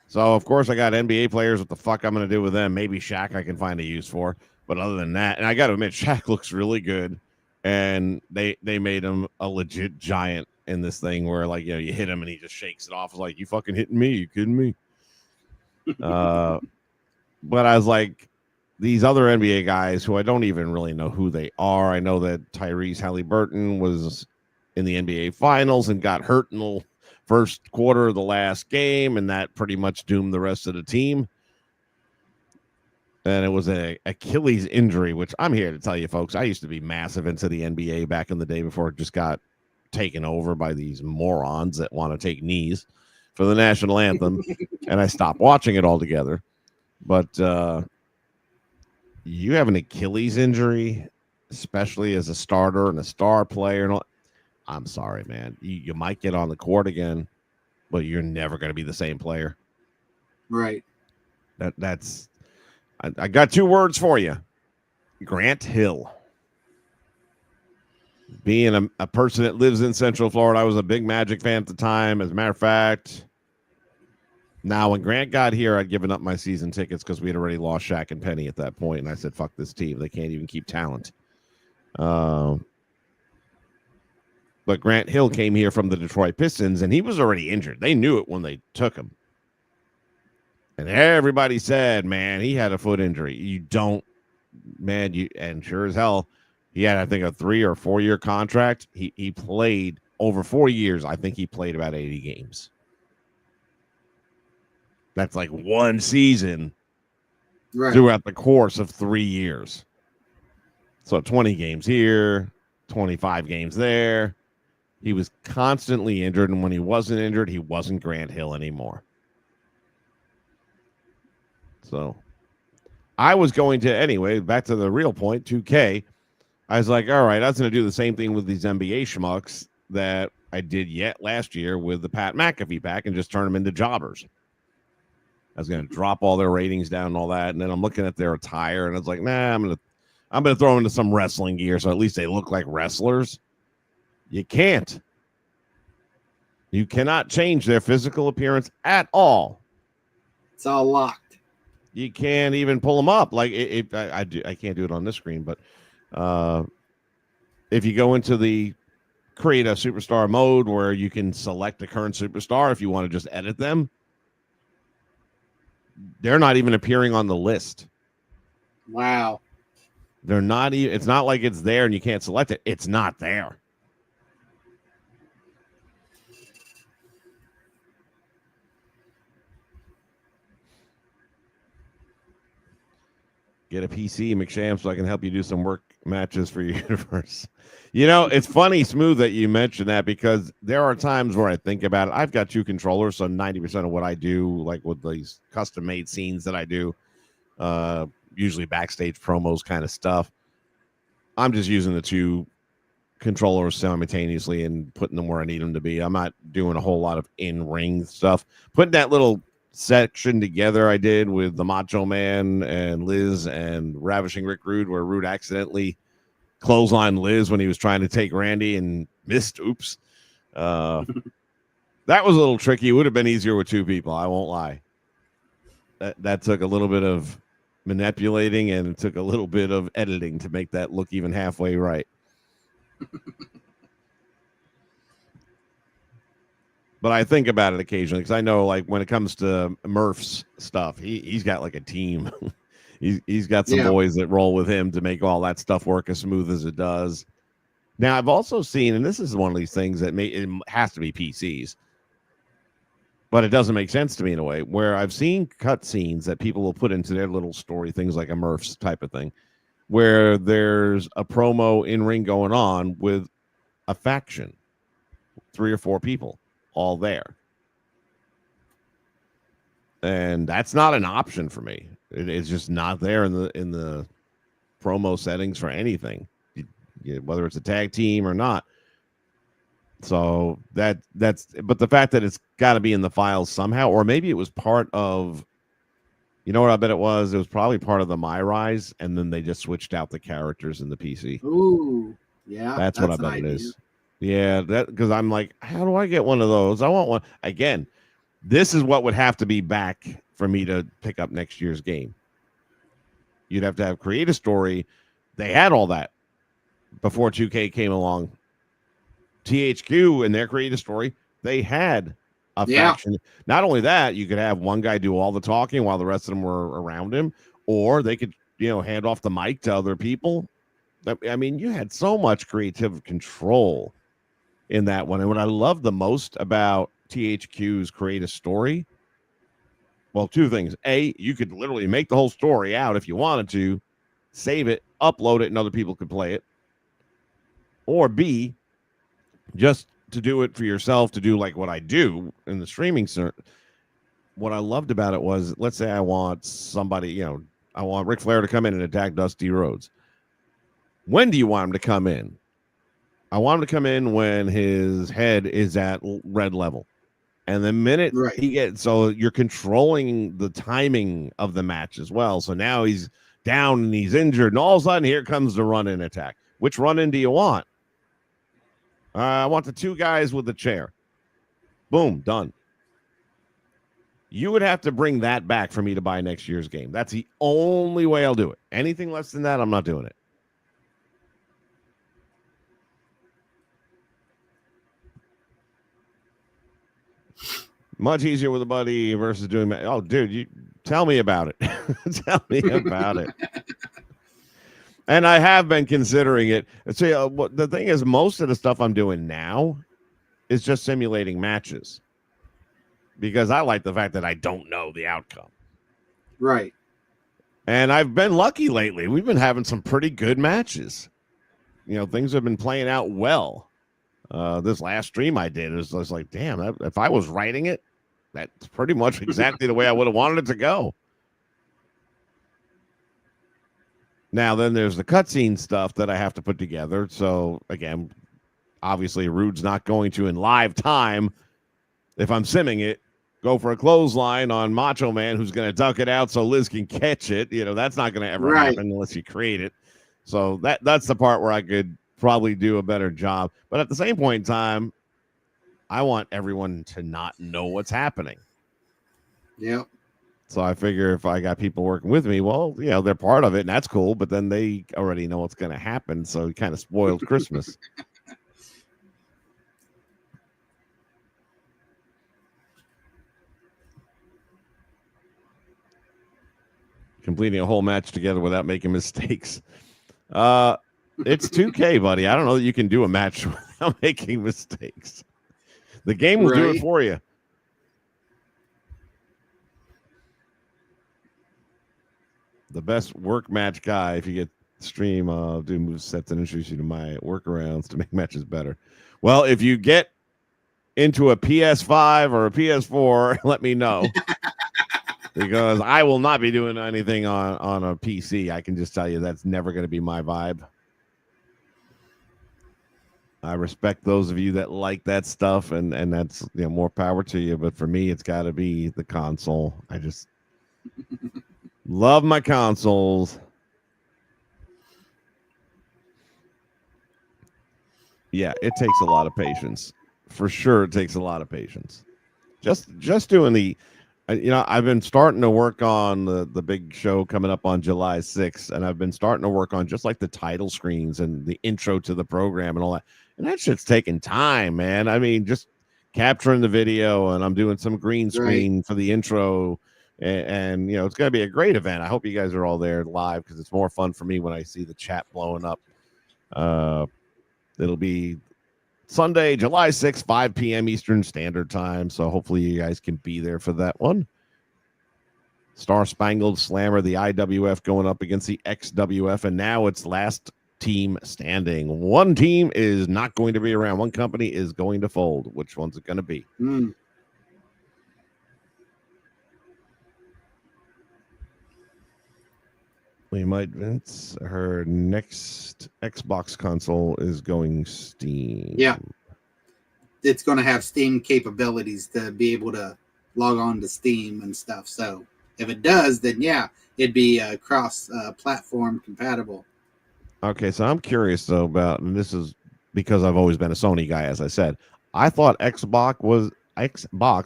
So, of course, I got NBA players. What the fuck I'm going to do with them? Maybe Shaq I can find a use for. But other than that, and I got to admit, Shaq looks really good. And they made him a legit giant in this thing where, like, you hit him and he just shakes it off. It's like, you fucking hitting me? You kidding me? But I was like, these other NBA guys who I don't even really know who they are. I know that Tyrese Halliburton was in the NBA Finals and got hurt in the first quarter of the last game, and that pretty much doomed the rest of the team. And it was an Achilles injury, which I'm here to tell you, folks, I used to be massive into the NBA back in the day before it just got taken over by these morons that want to take knees for the national anthem, and I stopped watching it altogether. But you have an Achilles injury, especially as a starter and a star player, and all, I'm sorry, man. You might get on the court again, but you're never going to be the same player. Right. That's. I got two words for you. Grant Hill. Being a person that lives in Central Florida, I was a big Magic fan at the time. As a matter of fact, now when Grant got here, I'd given up my season tickets because we had already lost Shaq and Penny at that point, and I said, fuck this team. They can't even keep talent. But Grant Hill came here from the Detroit Pistons, and he was already injured. They knew it when they took him. And everybody said, man, he had a foot injury. You don't, man, and sure as hell, he had, I think, a 3 or 4 year contract. He played over 4 years. I think he played about 80 games. That's like one season throughout the course of 3 years. So 20 games here, 25 games there. He was constantly injured, and when he wasn't injured, he wasn't Grant Hill anymore. So I was going to, anyway, back to the real point, 2K. I was like, all right, I was going to do the same thing with these NBA schmucks that I did last year with the Pat McAfee pack and just turn them into jobbers. I was going to drop all their ratings down and all that. And then I'm looking at their attire, and it's like, nah, I'm gonna throw them into some wrestling gear so at least they look like wrestlers. You can't. You cannot change their physical appearance at all. It's all locked. You can't even pull them up. Like I can't do it on this screen, but if you go into the create a superstar mode where you can select the current superstar if you want to just edit them, they're not even appearing on the list. Wow. They're not even. It's not like it's there and you can't select it. It's not there. Get a PC, McSham, so I can help you do some work matches for your universe. You know, it's funny, Smooth, that you mentioned that because there are times where I think about it. I've got 2 controllers, so 90% of what I do, like with these custom-made scenes that I do, usually backstage promos kind of stuff, I'm just using the 2 controllers simultaneously and putting them where I need them to be. I'm not doing a whole lot of in-ring stuff. Putting that little section together I did with the Macho Man and Liz and Ravishing Rick Rude, where Rude accidentally clotheslined Liz when he was trying to take Randy and missed. Oops. That was a little tricky. It would have been easier with 2 people, I won't lie. That took a little bit of manipulating and it took a little bit of editing to make that look even halfway right. But I think about it occasionally because I know, like, when it comes to Murph's stuff, he's got like a team. he's got some boys that roll with him to make all that stuff work as smooth as it does. Now, I've also seen, and this is one of these things that it has to be PCs, but it doesn't make sense to me in a way, where I've seen cut scenes that people will put into their little story, things like a Murph's type of thing, where there's a promo in ring going on with a faction, 3 or 4 people all there. And that's not an option for me. It's just not there in the promo settings for anything, whether it's a tag team or not. So that's but the fact that it's got to be in the files somehow, or maybe it was part of, you know what I bet it was? It was probably part of the My Rise, and then they just switched out the characters in the PC. Ooh, yeah. That's what I bet it is. Yeah, that because I'm like, how do I get one of those? I want one. Again, this is what would have to be back for me to pick up next year's game. You'd have to have create a story. They had all that before 2K came along. THQ and their create a story, they had a faction. Not only that, you could have one guy do all the talking while the rest of them were around him, or they could, hand off the mic to other people. I mean, you had so much creative control in that one. And what I love the most about THQ's create a story, well, 2 things. A, you could literally make the whole story out if you wanted to, save it, upload it, and other people could play it. Or B, just to do it for yourself, to do like what I do in the streaming. What I loved about it was, let's say I want somebody, I want Ric Flair to come in and attack Dusty Rhodes. When do you want him to come in? I want him to come in when his head is at red level. And the minute he gets, so you're controlling the timing of the match as well. So now he's down and he's injured, and all of a sudden here comes the run-in attack. Which run-in do you want? I want the 2 guys with the chair. Boom, done. You would have to bring that back for me to buy next year's game. That's the only way I'll do it. Anything less than that, I'm not doing it. Much easier with a buddy versus doing that. Oh, dude, you tell me about it. Tell me about it. And I have been considering it. See, the thing is, most of the stuff I'm doing now is just simulating matches because I like the fact that I don't know the outcome. Right. And I've been lucky lately. We've been having some pretty good matches. Things have been playing out well. This last stream I did is just like, damn, if I was writing it, that's pretty much exactly the way I would have wanted it to go. Now, then there's the cutscene stuff that I have to put together. So, again, obviously, Rude's not going to, in live time, if I'm simming it, go for a clothesline on Macho Man, who's going to duck it out so Liz can catch it. That's not going to ever Right. happen unless you create it. So that's the part where I could probably do a better job. But at the same point in time, I want everyone to not know what's happening. Yep. So I figure if I got people working with me, well, they're part of it, and that's cool. But then they already know what's going to happen, so it kind of spoiled Christmas. Completing a whole match together without making mistakes. It's 2K, buddy. I don't know that you can do a match without making mistakes. The game will do it for you. The best work match guy, if you get stream, do move sets and introduce you to my workarounds to make matches better. Well, if you get into a PS5 or a PS4, let me know. Because I will not be doing anything on a PC. I can just tell you that's never going to be my vibe. I respect those of you that like that stuff, and that's more power to you. But for me, it's got to be the console. I just love my consoles. Yeah, it takes a lot of patience. For sure, it takes a lot of patience. Just doing the... I've been starting to work on the big show coming up on July 6th, and I've been starting to work on just like the title screens and the intro to the program and all that. And that shit's taking time, man. I mean, just capturing the video, and I'm doing some green screen for the intro. And it's going to be a great event. I hope you guys are all there live because it's more fun for me when I see the chat blowing up. It'll be Sunday, July 6th, 5 p.m. Eastern Standard Time. So hopefully you guys can be there for that one. Star Spangled Slammer, the IWF going up against the XWF. And now it's last team standing. One team is not going to be around. One company is going to fold. Which one's it going to be? We might, Vince. Her next Xbox console is going Steam. Yeah. It's going to have Steam capabilities to be able to log on to Steam and stuff. So if it does, then yeah, it'd be cross-platform compatible. Okay, so I'm curious though about, and this is because I've always been a Sony guy, as I said. I thought Xbox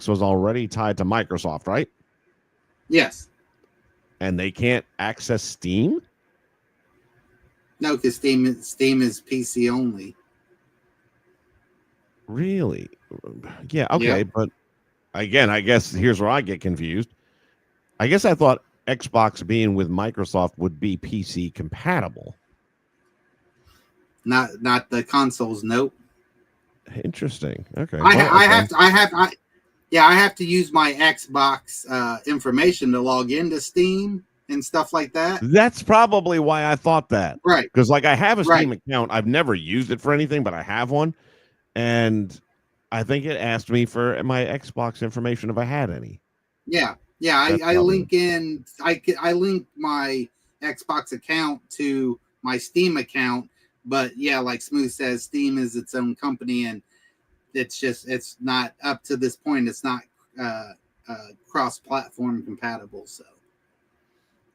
was already tied to Microsoft, right? Yes. And they can't access Steam? No, because Steam is PC only. Really? Yeah, okay, Yep. But again, I guess here's where I get confused. I guess I thought Xbox being with Microsoft would be PC compatible. Not the consoles, nope. Interesting. Okay. I have to use my Xbox information to log into Steam and stuff like that. That's probably why I thought that. Right. Because like I have a Steam account. I've never used it for anything, but I have one. And I think it asked me for my Xbox information if I had any. Yeah. I link my Xbox account to my Steam account, but yeah, like Smooth says, Steam is its own company, and it's not up to this point. It's not cross-platform compatible. So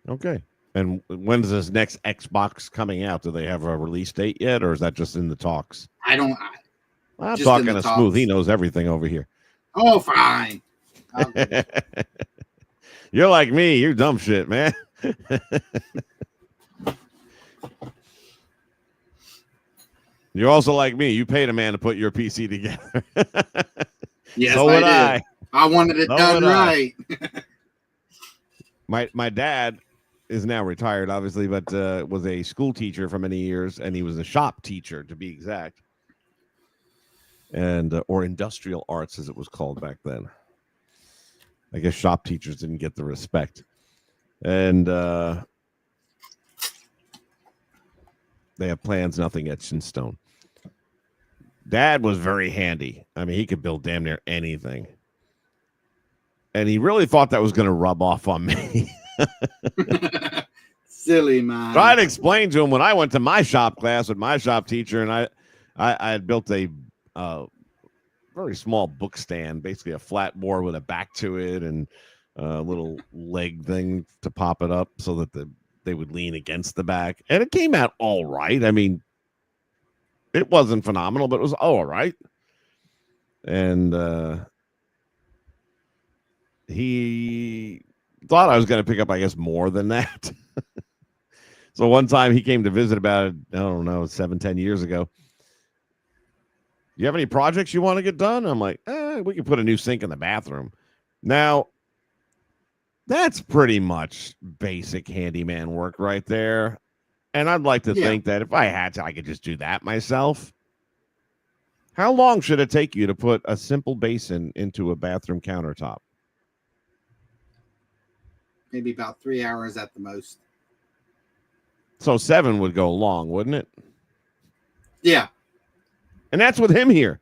okay. And when is this next Xbox coming out? Do they have a release date yet, or is that just in the talks? I'm talking to Smooth. He knows everything over here. Oh, fine. You're like me. You're dumb shit, man. You're also like me. You paid a man to put your PC together. Yes, so would I. I wanted it done right. My dad is now retired, obviously, but was a school teacher for many years, and he was a shop teacher, to be exact, and or industrial arts, as it was called back then. I guess shop teachers didn't get the respect, and they have plans, nothing etched in stone. Dad was very handy. I mean, he could build damn near anything. And he really thought that was going to rub off on me. Silly, man. Tried to explain to him when I went to my shop class with my shop teacher, and I had built a very small book stand, basically a flat board with a back to it and a little leg thing to pop it up so that they would lean against the back. And it came out all right. I mean, it wasn't phenomenal, but it was all right. And he thought I was going to pick up, I guess, more than that. So one time he came to visit about, I don't know, 7-10 years ago. You have any projects you want to get done? I'm like, we can put a new sink in the bathroom. Now, that's pretty much basic handyman work right there. And I'd like to think that if I had to, I could just do that myself. How long should it take you to put a simple basin into a bathroom countertop? Maybe about 3 hours at the most. So 7 would go long, wouldn't it? Yeah. And that's with him here.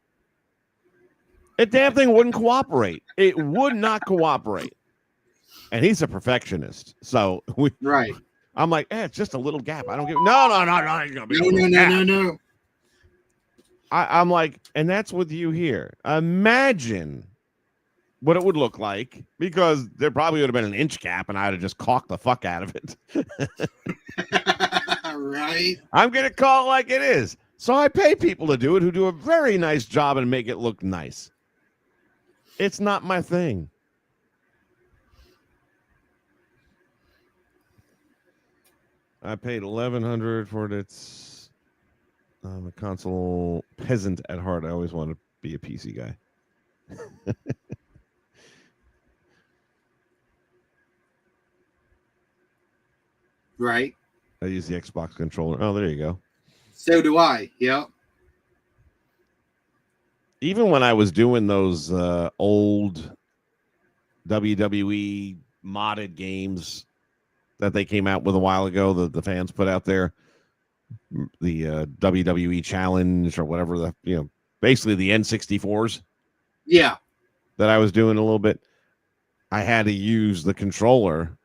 That damn thing wouldn't cooperate. It would not cooperate. And he's a perfectionist. So right. I'm like, it's just a little gap. I don't give no. No. I'm like, and that's with you here. Imagine what it would look like, because there probably would have been an inch gap and I'd have just caulked the fuck out of it. Right. I'm going to call it like it is. So I pay people to do it who do a very nice job and make it look nice. It's not my thing. I paid $1,100 for it. It's I'm a console peasant at heart. I always want to be a PC guy. Right. I use the Xbox controller. Oh, there you go. So do I. Yep. Even when I was doing those old WWE modded games that they came out with a while ago, the fans put out there, the WWE Challenge or whatever, basically the N64s. Yeah. That I was doing a little bit. I had to use the controller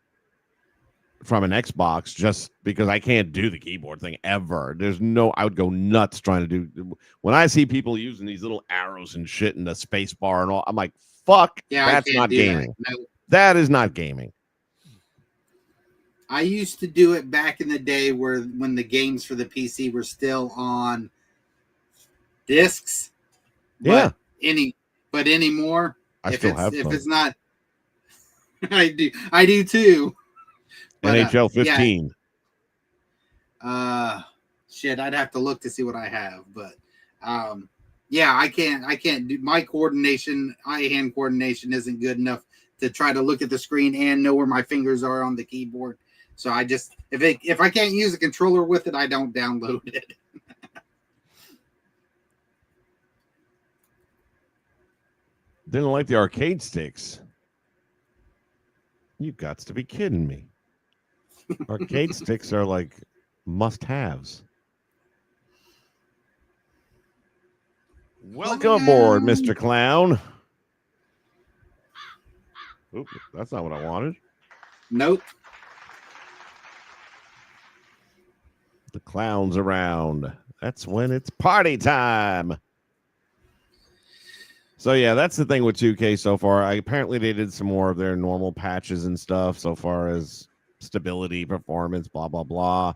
from an Xbox just because I can't do the keyboard thing ever. I would go nuts trying to do. When I see people using these little arrows and shit and the space bar and all, I'm like, fuck, that's not gaming. That. No. That is not gaming. I used to do it back in the day when the games for the PC were still on discs. Yeah. But anymore, I still have some. If it's not, I do too. But, NHL 15. Shit, I'd have to look to see what I have, but yeah, I can't do my coordination. Eye-hand coordination isn't good enough to try to look at the screen and know where my fingers are on the keyboard. So I just if I can't use a controller with it, I don't download it. Didn't like the arcade sticks. You got to be kidding me. Arcade sticks are like must-haves. Welcome aboard, Mr. Clown. Oop, that's not what I wanted. Nope. The clown's around. That's when it's party time. So, yeah, that's the thing with 2K so far. Apparently, they did some more of their normal patches and stuff so far as stability, performance, blah, blah, blah.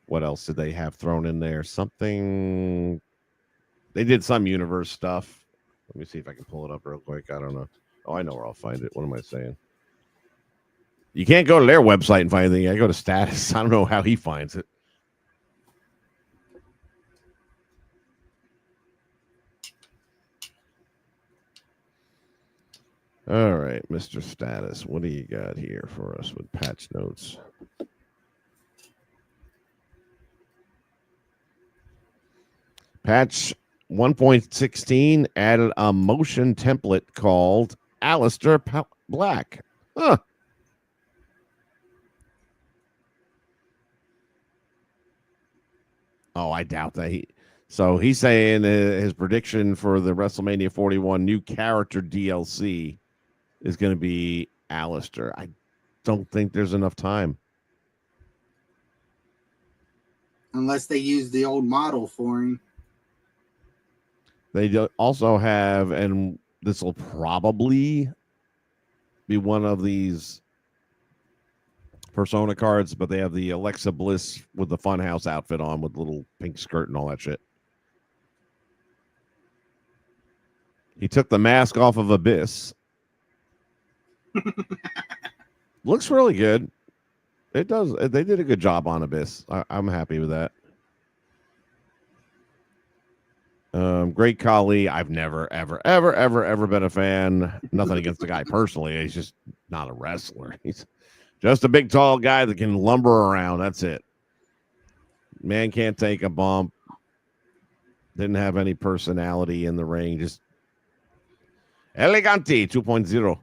What else did they have thrown in there? Something. They did some universe stuff. Let me see if I can pull it up real quick. I don't know. Oh, I know where I'll find it. What am I saying? You can't go to their website and find anything. I go to status. I don't know how he finds it. All right, Mr. Status, what do you got here for us with patch notes? Patch 1.16 added a motion template called Alistair Black. Huh. Oh, I doubt that. So he's saying his prediction for the WrestleMania 41 new character DLC is going to be Alistair. I don't think there's enough time. Unless they use the old model for him. They also have, and this will probably be one of these Persona cards, but they have the Alexa Bliss with the Funhouse outfit on with little pink skirt and all that shit. He took the mask off of Abyss. Looks really good. It does. They did a good job on Abyss. I'm happy with that. Great Khali. I've never, ever been a fan. Nothing against the guy personally. He's just not a wrestler. He's just a big, tall guy that can lumber around. That's it. Man can't take a bump. Didn't have any personality in the ring. Just elegante 2.0.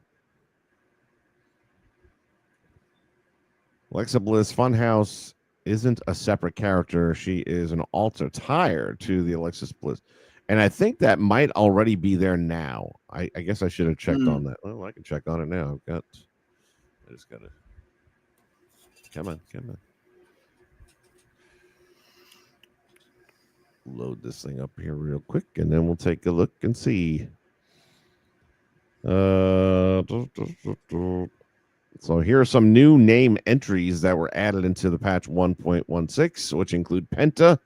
Alexa Bliss Funhouse isn't a separate character. She is an alter tire to the Alexis Bliss. And I think that might already be there now. I guess I should have checked on that. Well, I can check on it now. I just got to. Come on. Load this thing up here real quick, and then we'll take a look and see. So here are some new name entries that were added into the patch 1.16, which include Penta,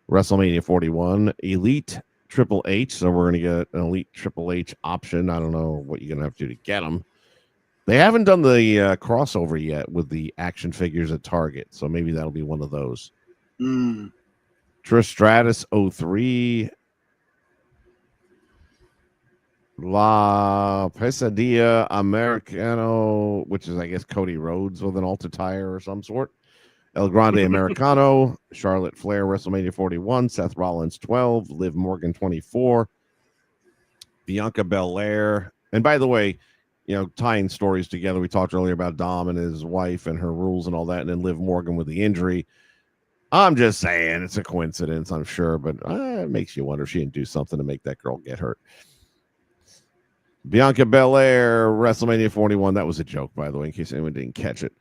WrestleMania 41, Elite, Triple H. So we're going to get an Elite Triple H option. I don't know what you're going to have to do to get them. They haven't done the crossover yet with the action figures at Target, so maybe that'll be one of those. Trish Stratus 03, La Pesadilla Americano, which is, I guess, Cody Rhodes with an alter tire or some sort. El Grande Americano, Charlotte Flair, WrestleMania 41, Seth Rollins 12, Liv Morgan 24, Bianca Belair. And by the way, tying stories together, we talked earlier about Dom and his wife and her rules and all that, and then Liv Morgan with the injury. I'm just saying it's a coincidence, I'm sure, but it makes you wonder if she didn't do something to make that girl get hurt. Bianca Belair, WrestleMania 41. That was a joke, by the way, in case anyone didn't catch it.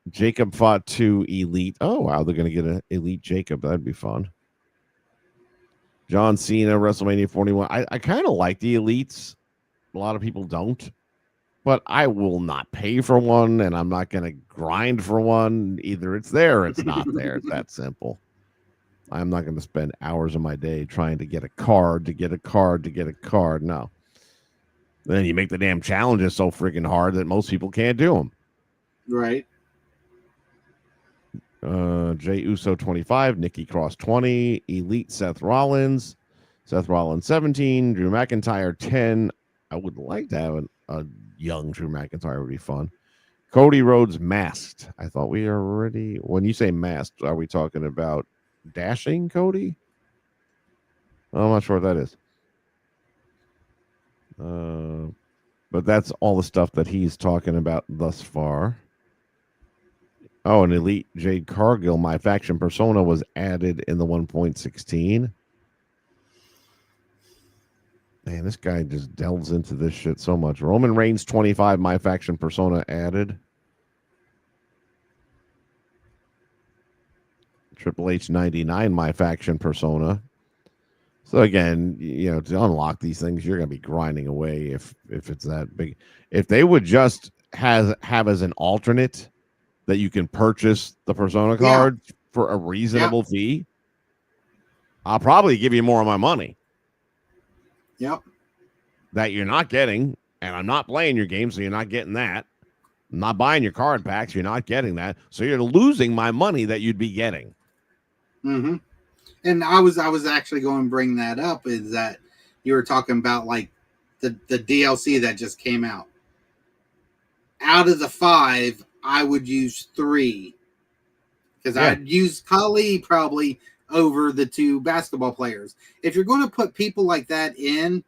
Jacob fought 2 Elite. Oh, wow. They're going to get an Elite Jacob. That'd be fun. John Cena, WrestleMania 41. I kind of like the Elites. A lot of people don't. But I will not pay for one, and I'm not going to grind for one. Either it's there or it's not there. It's that simple. I'm not going to spend hours of my day trying to get a card, to get a card, to get a card. No. Then you make the damn challenges so freaking hard that most people can't do them. Right. Jey Uso 25, Nikki Cross 20, Elite Seth Rollins 17, Drew McIntyre 10. I would like to have a young Drew McIntyre, would be fun. Cody Rhodes masked. I thought we already, when you say masked, are we talking about dashing Cody? I'm not sure what that is. But that's all the stuff that he's talking about thus far. Oh, an Elite Jade Cargill, my faction persona, was added in the 1.16. Man, this guy just delves into this shit so much. Roman Reigns 25, my faction persona added. Triple H 99, my faction persona. So again, to unlock these things, you're going to be grinding away if it's that big. If they would just have as an alternate that you can purchase the persona card for a reasonable fee, I'll probably give you more of my money. Yep. That you're not getting, and I'm not playing your game, so you're not getting that. I'm not buying your card packs, you're not getting that. So you're losing my money that you'd be getting. Mm-hmm. And I was actually going to bring that up, is that you were talking about like the DLC that just came out. Out of the 5, I would use 3. Because I'd use Khali probably over the 2 basketball players. If you're going to put people like that in,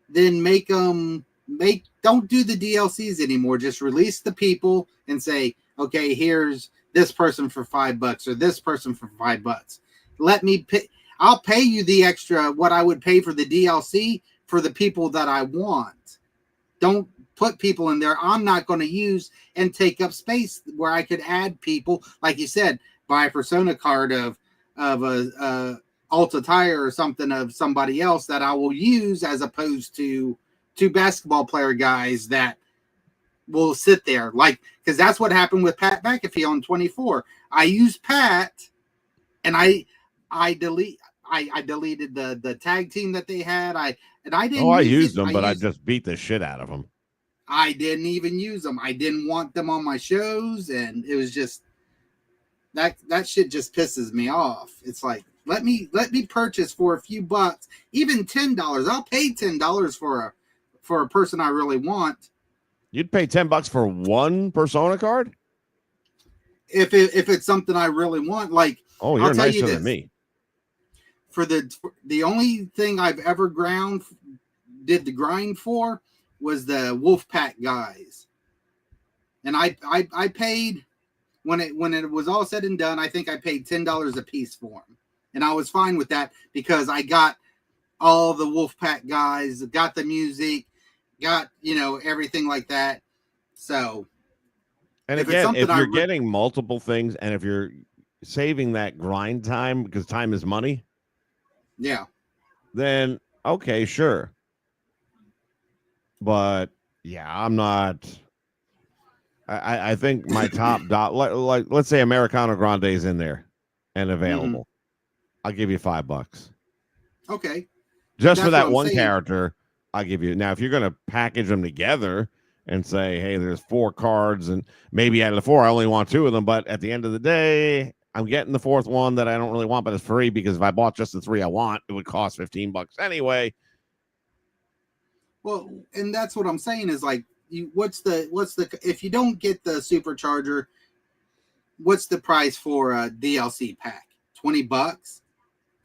then don't do the DLCs anymore. Just release the people and say, okay, here's this person for $5 or this person for $5. Let me pay. I'll pay you the extra what I would pay for the DLC for the people that I want. Don't put people in there I'm not going to use and take up space where I could add people. Like you said, buy a persona card of a Alta tire or something of somebody else that I will use, as opposed to two basketball player guys that will sit there, like, because that's what happened with Pat McAfee on 24. I used Pat, and I deleted the tag team that they had. I didn't I use used it. them, but I just beat the shit out of them. I didn't even use them. I didn't want them on my shows, and it was just that shit just pisses me off. It's like, let me purchase for a few bucks, even $10. I'll pay $10 for a person I really want. You'd pay $10 for one Persona card? If it's something I really want, like, oh, you're I'll tell nicer you this, than me. For the only thing I've ever did the grind for was the Wolfpack guys, and I paid, when it was all said and done, I think I paid $10 a piece for them, and I was fine with that because I got all the Wolfpack guys, got the music, got everything like that. So, and again, if you're getting multiple things, and if you're saving that grind time, because time is money, yeah, then okay, sure. But yeah, I'm not. I think my top dot, like let's say Americano Grande is in there and available. I'll give you $5. Okay. Just for that one character, I'll give you. Now, if you're going to package them together and say, hey, there's 4 cards, and maybe out of the 4, I only want 2 of them, but at the end of the day, I'm getting the 4th one that I don't really want, but it's free, because if I bought just the 3 I want, it would cost $15 anyway. Well, and that's what I'm saying is, like, what's the if you don't get the supercharger, what's the price for a DLC pack? $20,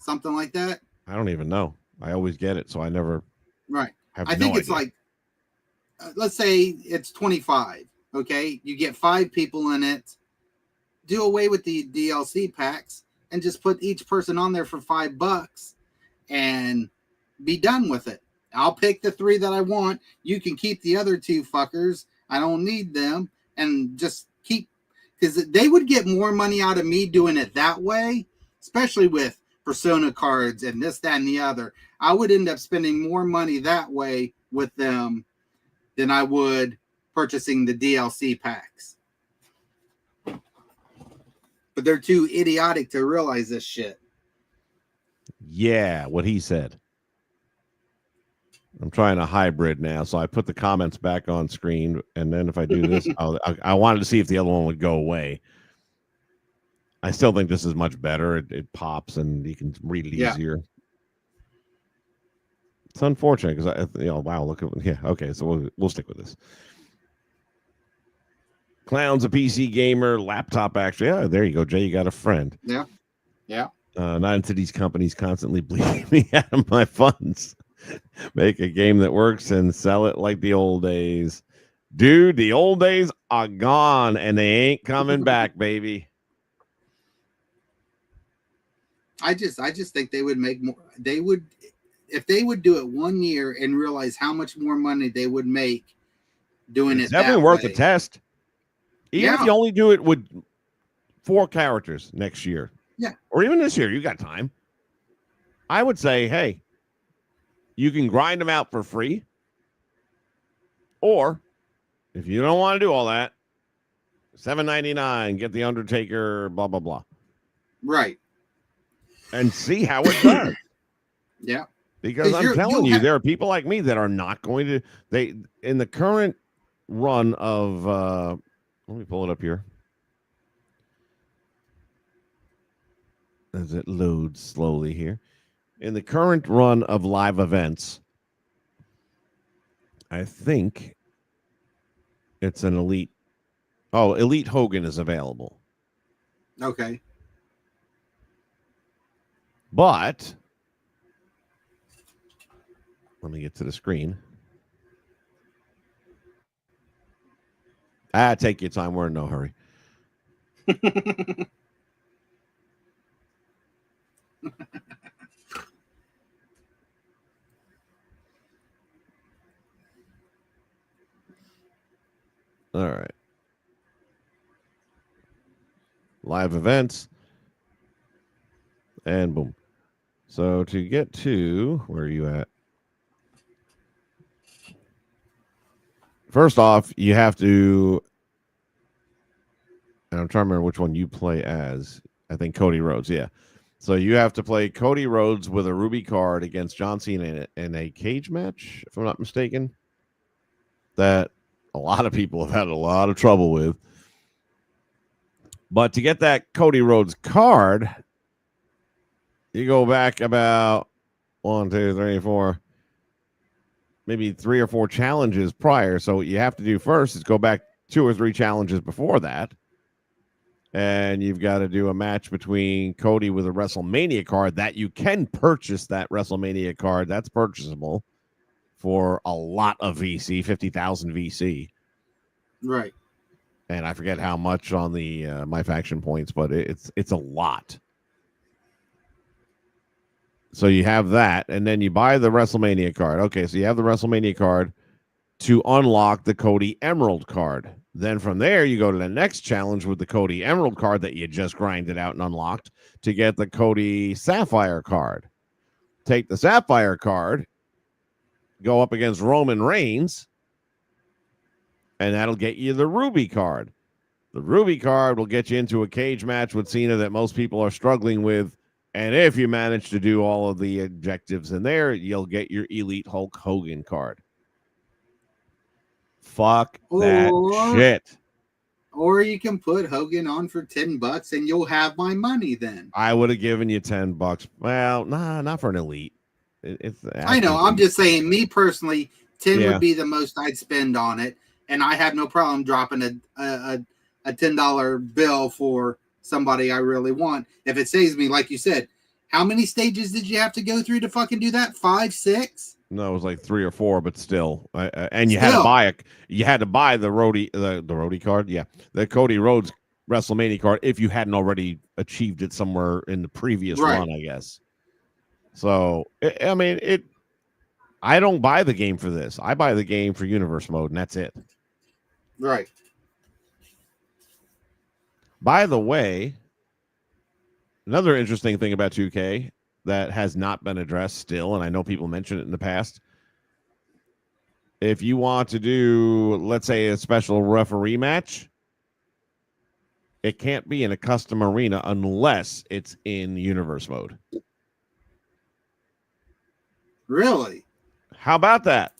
something like that. I don't even know. I always get it, so I never. Right. I no think it's idea. like, let's say it's 25. Okay, you get 5 people in it. Do away with the DLC packs and just put each person on there for $5 and be done with it. I'll pick the 3 that I want. You can keep the other 2 fuckers. I don't need them, and just keep, because they would get more money out of me doing it that way, especially with Persona cards and this, that, and the other. I would end up spending more money that way with them than I would purchasing the DLC packs. But they're too idiotic to realize this shit. Yeah, what he said. I'm trying a hybrid now, so I put the comments back on screen, and then if I do this, I wanted to see if the other one would go away. I still think this is much better. It pops, and you can read it easier. It's unfortunate because wow, look at okay, so we'll stick with this. Clown's a PC gamer, laptop actually. Yeah, there you go, Jay. You got a friend. Yeah. Not into these companies constantly bleeding me out of my funds. Make a game that works and sell it like the old days. Dude, the old days are gone and they ain't coming back, baby. I just think they would make more. They would, if they would do it 1 year and realize how much more money they would make doing it. It's definitely worth a test. Even if you only do it with 4 characters next year. Yeah. Or even this year, you got time. I would say, hey, you can grind them out for free. Or if you don't want to do all that, $7.99, get the Undertaker, blah, blah, blah. Right. And see how it does. Yeah. Because I'm telling you, there are people like me that are not going to, in the current run of, let me pull it up here. As it loads slowly here. In the current run of live events, I think it's an Elite. Oh, Elite Hogan is available. Okay. But let me get to the screen. Take your time. We're in no hurry. All right. Live events. And boom. So to get to where are you at? First off, you have to. And I'm trying to remember which one you play as. I think Cody Rhodes. Yeah. So you have to play Cody Rhodes with a Ruby card against John Cena in a cage match, if I'm not mistaken. That a lot of people have had a lot of trouble with. But to get that Cody Rhodes card, you go back about 1, 2, 3, 4, maybe 3 or 4 challenges prior. So what you have to do first is go back 2 or 3 challenges before that. And you've got to do a match between Cody with a WrestleMania card that you can purchase. That WrestleMania card that's purchasable for a lot of VC, 50,000 VC. Right. And I forget how much on the My Faction points, but it's a lot. So you have that, and then you buy the WrestleMania card. Okay, so you have the WrestleMania card to unlock the Cody Emerald card. Then from there, you go to the next challenge with the Cody Emerald card that you just grinded out and unlocked to get the Cody Sapphire card. Take the Sapphire card, go up against Roman Reigns, and that'll get you the Ruby card. The Ruby card will get you into a cage match with Cena that most people are struggling with. And if you manage to do all of the objectives in there, you'll get your Elite Hulk Hogan card. Fuck that shit. Or you can put Hogan on for $10 and you'll have my money then. I would have given you $10. Well, nah, not for an Elite. I know. I'm just saying, me personally, 10 Yeah. would be the most I'd spend on it. And I have no problem dropping a $10 bill for somebody I really want. If it saves me, like you said, how many stages did you have to go through to fucking do that? 5, 6? No, it was like 3 or 4, but still. And you had to buy the Rhodey card. Yeah. The Cody Rhodes WrestleMania card if you hadn't already achieved it somewhere in the previous run, I guess. So, I don't buy the game for this. I buy the game for universe mode, and that's it. Right. By the way, another interesting thing about 2K that has not been addressed still, and I know people mentioned it in the past. If you want to do, let's say, a special referee match, it can't be in a custom arena unless it's in universe mode. Really? How about that?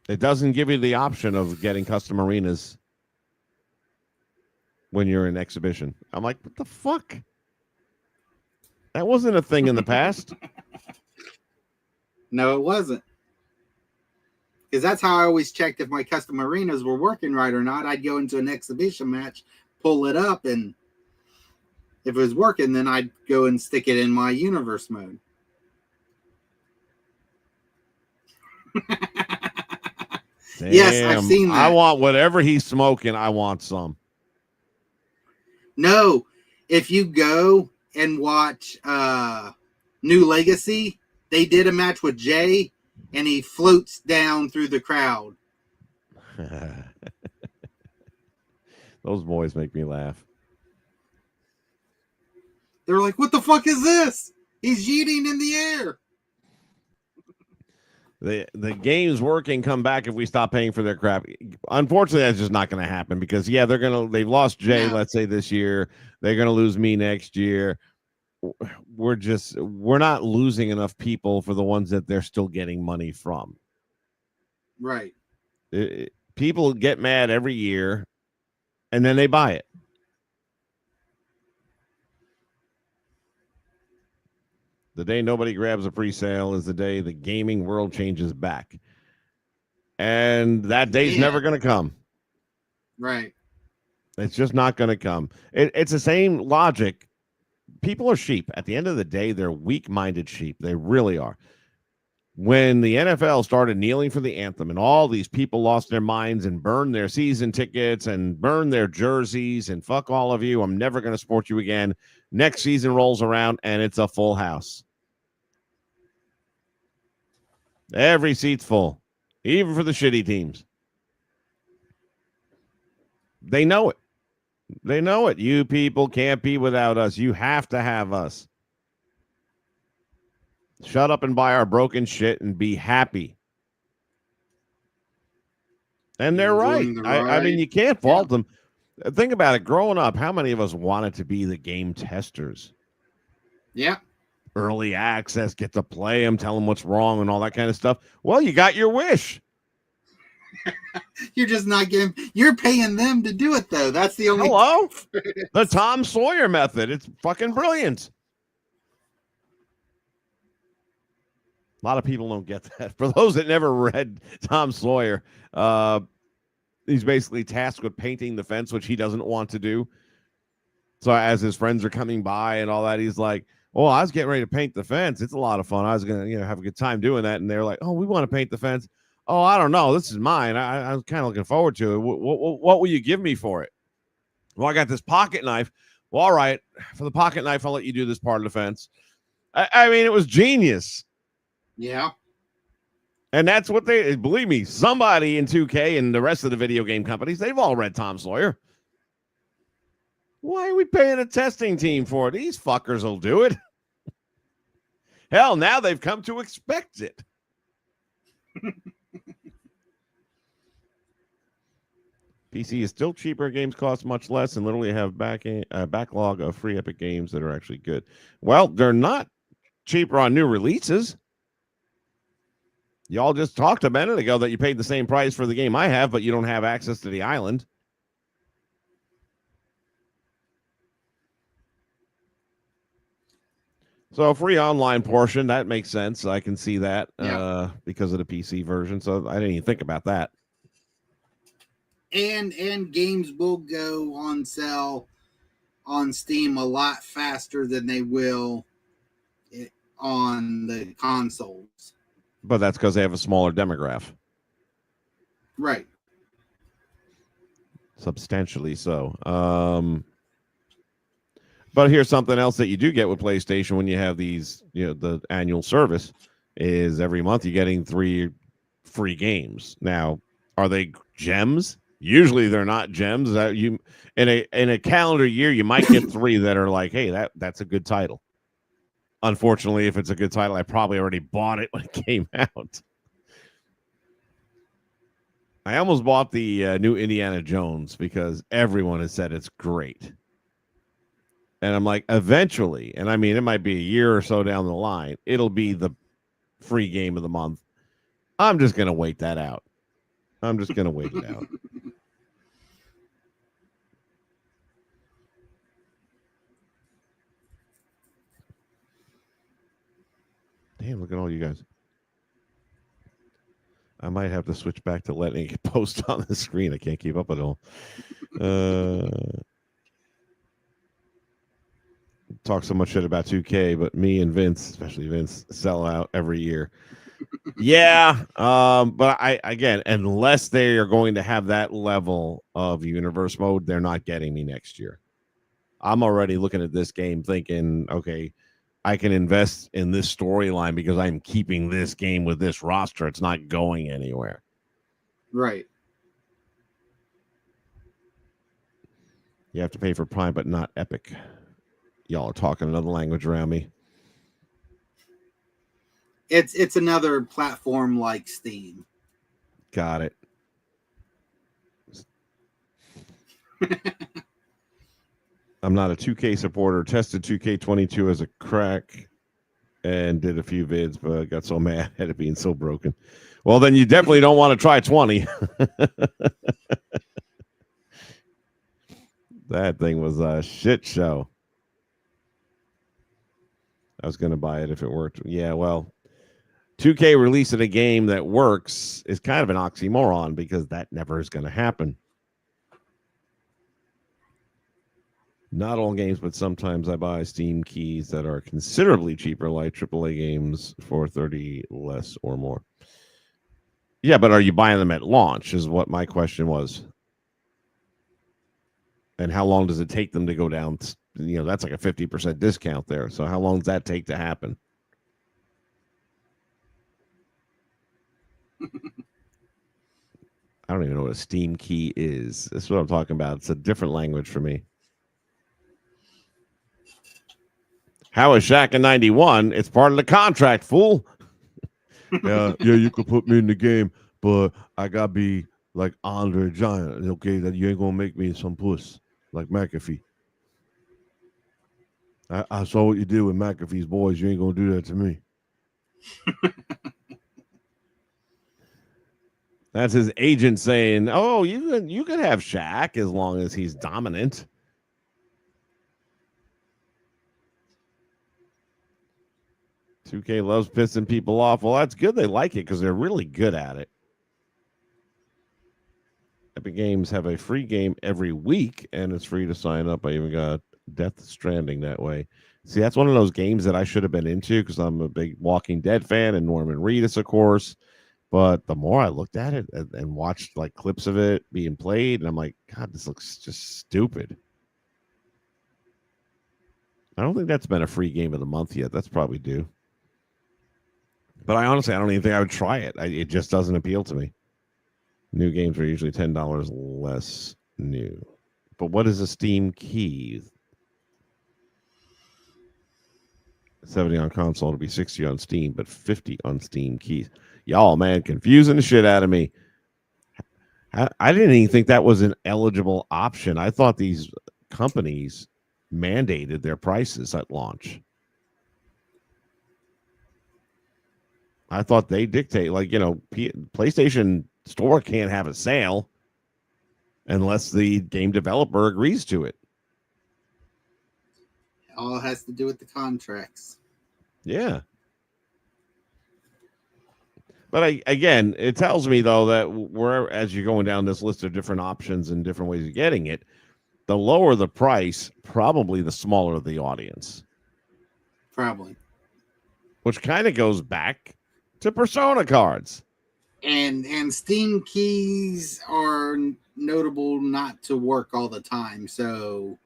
It doesn't give you the option of getting custom arenas when you're in exhibition. I'm like, what the fuck? That wasn't a thing in the past. No, it wasn't. Because that's how I always checked if my custom arenas were working right or not. I'd go into an exhibition match, pull it up, and if it was working, then I'd go and stick it in my universe mode. Yes, I've seen that. I want whatever he's smoking. I want some. No, if you go and watch New Legacy, they did a match with Jay, and he floats down through the crowd. Those boys make me laugh. They're like, what the fuck is this? He's yeeting in the air. The game's working. Come back if we stop paying for their crap. Unfortunately, that's just not going to happen because they've lost Jay. Let's say this year, they're going to lose me next year. We're not losing enough people for the ones that they're still getting money from. Right. People get mad every year, and then they buy it. The day nobody grabs a pre-sale is the day the gaming world changes back. And that day's never going to come. Right. It's just not going to come. It's the same logic. People are sheep. At the end of the day, they're weak-minded sheep. They really are. When the NFL started kneeling for the anthem and all these people lost their minds and burned their season tickets and burned their jerseys and fuck all of you, I'm never going to support you again. Next season rolls around and it's a full house. Every seat's full, even for the shitty teams. They know it. They know it. You people can't be without us. You have to have us. Shut up and buy our broken shit and be happy. And they're right. Enjoying the I mean, ride. you can't fault them. Think about it. Growing up, how many of us wanted to be the game testers? Yeah. Early access, get to play them, tell them what's wrong and all that kind of stuff. Well, you got your wish. You're just not getting. You're paying them to do it, though. That's the only. Hello? The Tom Sawyer method. It's fucking brilliant. A lot of people don't get that. For those that never read Tom Sawyer, he's basically tasked with painting the fence, which he doesn't want to do. So as his friends are coming by and all that, he's like, "Oh, I was getting ready to paint the fence. It's a lot of fun. I was gonna, have a good time doing that." And they're like, "Oh, we want to paint the fence." "Oh, I don't know. This is mine. I'm kind of looking forward to it. What will you give me for it?" "Well, I got this pocket knife." "Well, all right. For the pocket knife, I'll let you do this part of the fence." I mean, it was genius. Yeah. And that's what believe me, somebody in 2K and the rest of the video game companies, they've all read Tom Sawyer. Why are we paying a testing team for it? These fuckers will do it. Hell, now they've come to expect it. PC is still cheaper. Games cost much less and literally have backlog of free Epic games that are actually good. Well, they're not cheaper on new releases. Y'all just talked a minute ago that you paid the same price for the game I have, but you don't have access to the island. So a free online portion, that makes sense. I can see that because of the PC version. So I didn't even think about that. And games will go on sale on Steam a lot faster than they will on the consoles. But that's because they have a smaller demographic. Right. Substantially so. But here's something else that you do get with PlayStation when you have these, the annual service is every month you're getting 3 free games. Now, are they gems? Usually they're not gems. You in a calendar year, you might get 3 that are like, hey, that's a good title. Unfortunately, if it's a good title, I probably already bought it when it came out. I almost bought the new Indiana Jones because everyone has said it's great. And I'm like, eventually, and I mean, it might be a year or so down the line, it'll be the free game of the month. I'm just going to wait that out. I'm just going to wait it out. Damn, look at all you guys. I might have to switch back to letting it post on the screen. I can't keep up with it all. Talk so much shit about 2K, but me and Vince, especially Vince, sell out every year. Yeah, but again, unless they are going to have that level of universe mode, they're not getting me next year. I'm already looking at this game thinking, okay, I can invest in this storyline because I'm keeping this game with this roster. It's not going anywhere. Right. You have to pay for Prime, but not Epic. Y'all are talking another language around me. It's another platform like Steam. Got it. I'm not a 2K supporter. Tested 2K22 as a crack and did a few vids, but got so mad at it being so broken. Well, then you definitely don't want to try 20. That thing was a shit show. I was going to buy it if it worked. Yeah, well, 2K releasing a game that works is kind of an oxymoron because that never is going to happen. Not all games, but sometimes I buy Steam keys that are considerably cheaper, like AAA games for 30 less or more. Yeah, but are you buying them at launch is what my question was. And how long does it take them to go down? That's like a 50% discount there. So how long does that take to happen? I don't even know what a Steam key is. That's what I'm talking about. It's a different language for me. How is Shaq in 91? It's part of the contract, fool. Yeah, you could put me in the game, but I gotta be like Andre the Giant. Okay, that you ain't gonna make me some puss like McAfee. I saw what you did with McAfee's boys. You ain't gonna do that to me. That's his agent saying, "Oh, you can have Shaq as long as he's dominant." 2K loves pissing people off. Well, that's good. They like it because they're really good at it. Epic Games have a free game every week, and it's free to sign up. I even got Death Stranding that way. See, that's one of those games that I should have been into because I'm a big Walking Dead fan and Norman Reedus, of course. But the more I looked at it and watched like clips of it being played, and I'm like, God, this looks just stupid. I don't think that's been a free game of the month yet. That's probably due. But I honestly don't even think I would try it. It just doesn't appeal to me. New games are usually $10 less new. But what is a Steam key? 70 on console to be 60 on Steam, but 50 on Steam keys. Y'all, man, confusing the shit out of me. I didn't even think that was an eligible option. I thought these companies mandated their prices at launch. I thought they dictate, like, PlayStation Store can't have a sale unless the game developer agrees to it. All has to do with the contracts. Yeah. But again, it tells me, though, that as you're going down this list of different options and different ways of getting it, the lower the price, probably the smaller the audience. Probably. Which kind of goes back to Persona cards. And Steam keys are notable not to work all the time, so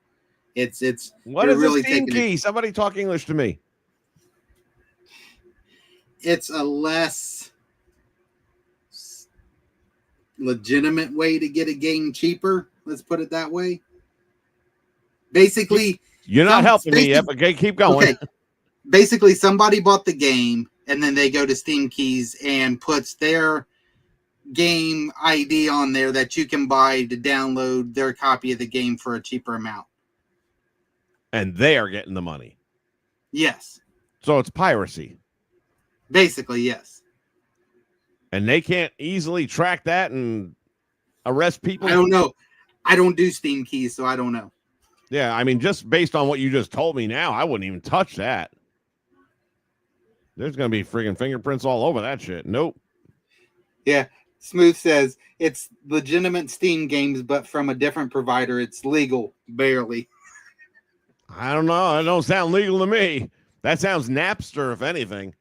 it's what is really a Steam key? Somebody talk English to me. It's a less legitimate way to get a game cheaper. Let's put it that way. Basically, you're not helping me yet, but keep going. Okay. Basically, somebody bought the game, and then they go to Steam Keys and puts their game ID on there that you can buy to download their copy of the game for a cheaper amount. And they are getting the money. Yes. So it's piracy. Basically, yes. And they can't easily track that and arrest people? I don't know. I don't do Steam Keys, so I don't know. Yeah, I mean, just based on what you just told me now, I wouldn't even touch that. There's going to be friggin' fingerprints all over that shit. Nope. Yeah. Smooth says it's legitimate Steam games, but from a different provider. It's legal, barely. I don't know. It don't sound legal to me. That sounds Napster, if anything.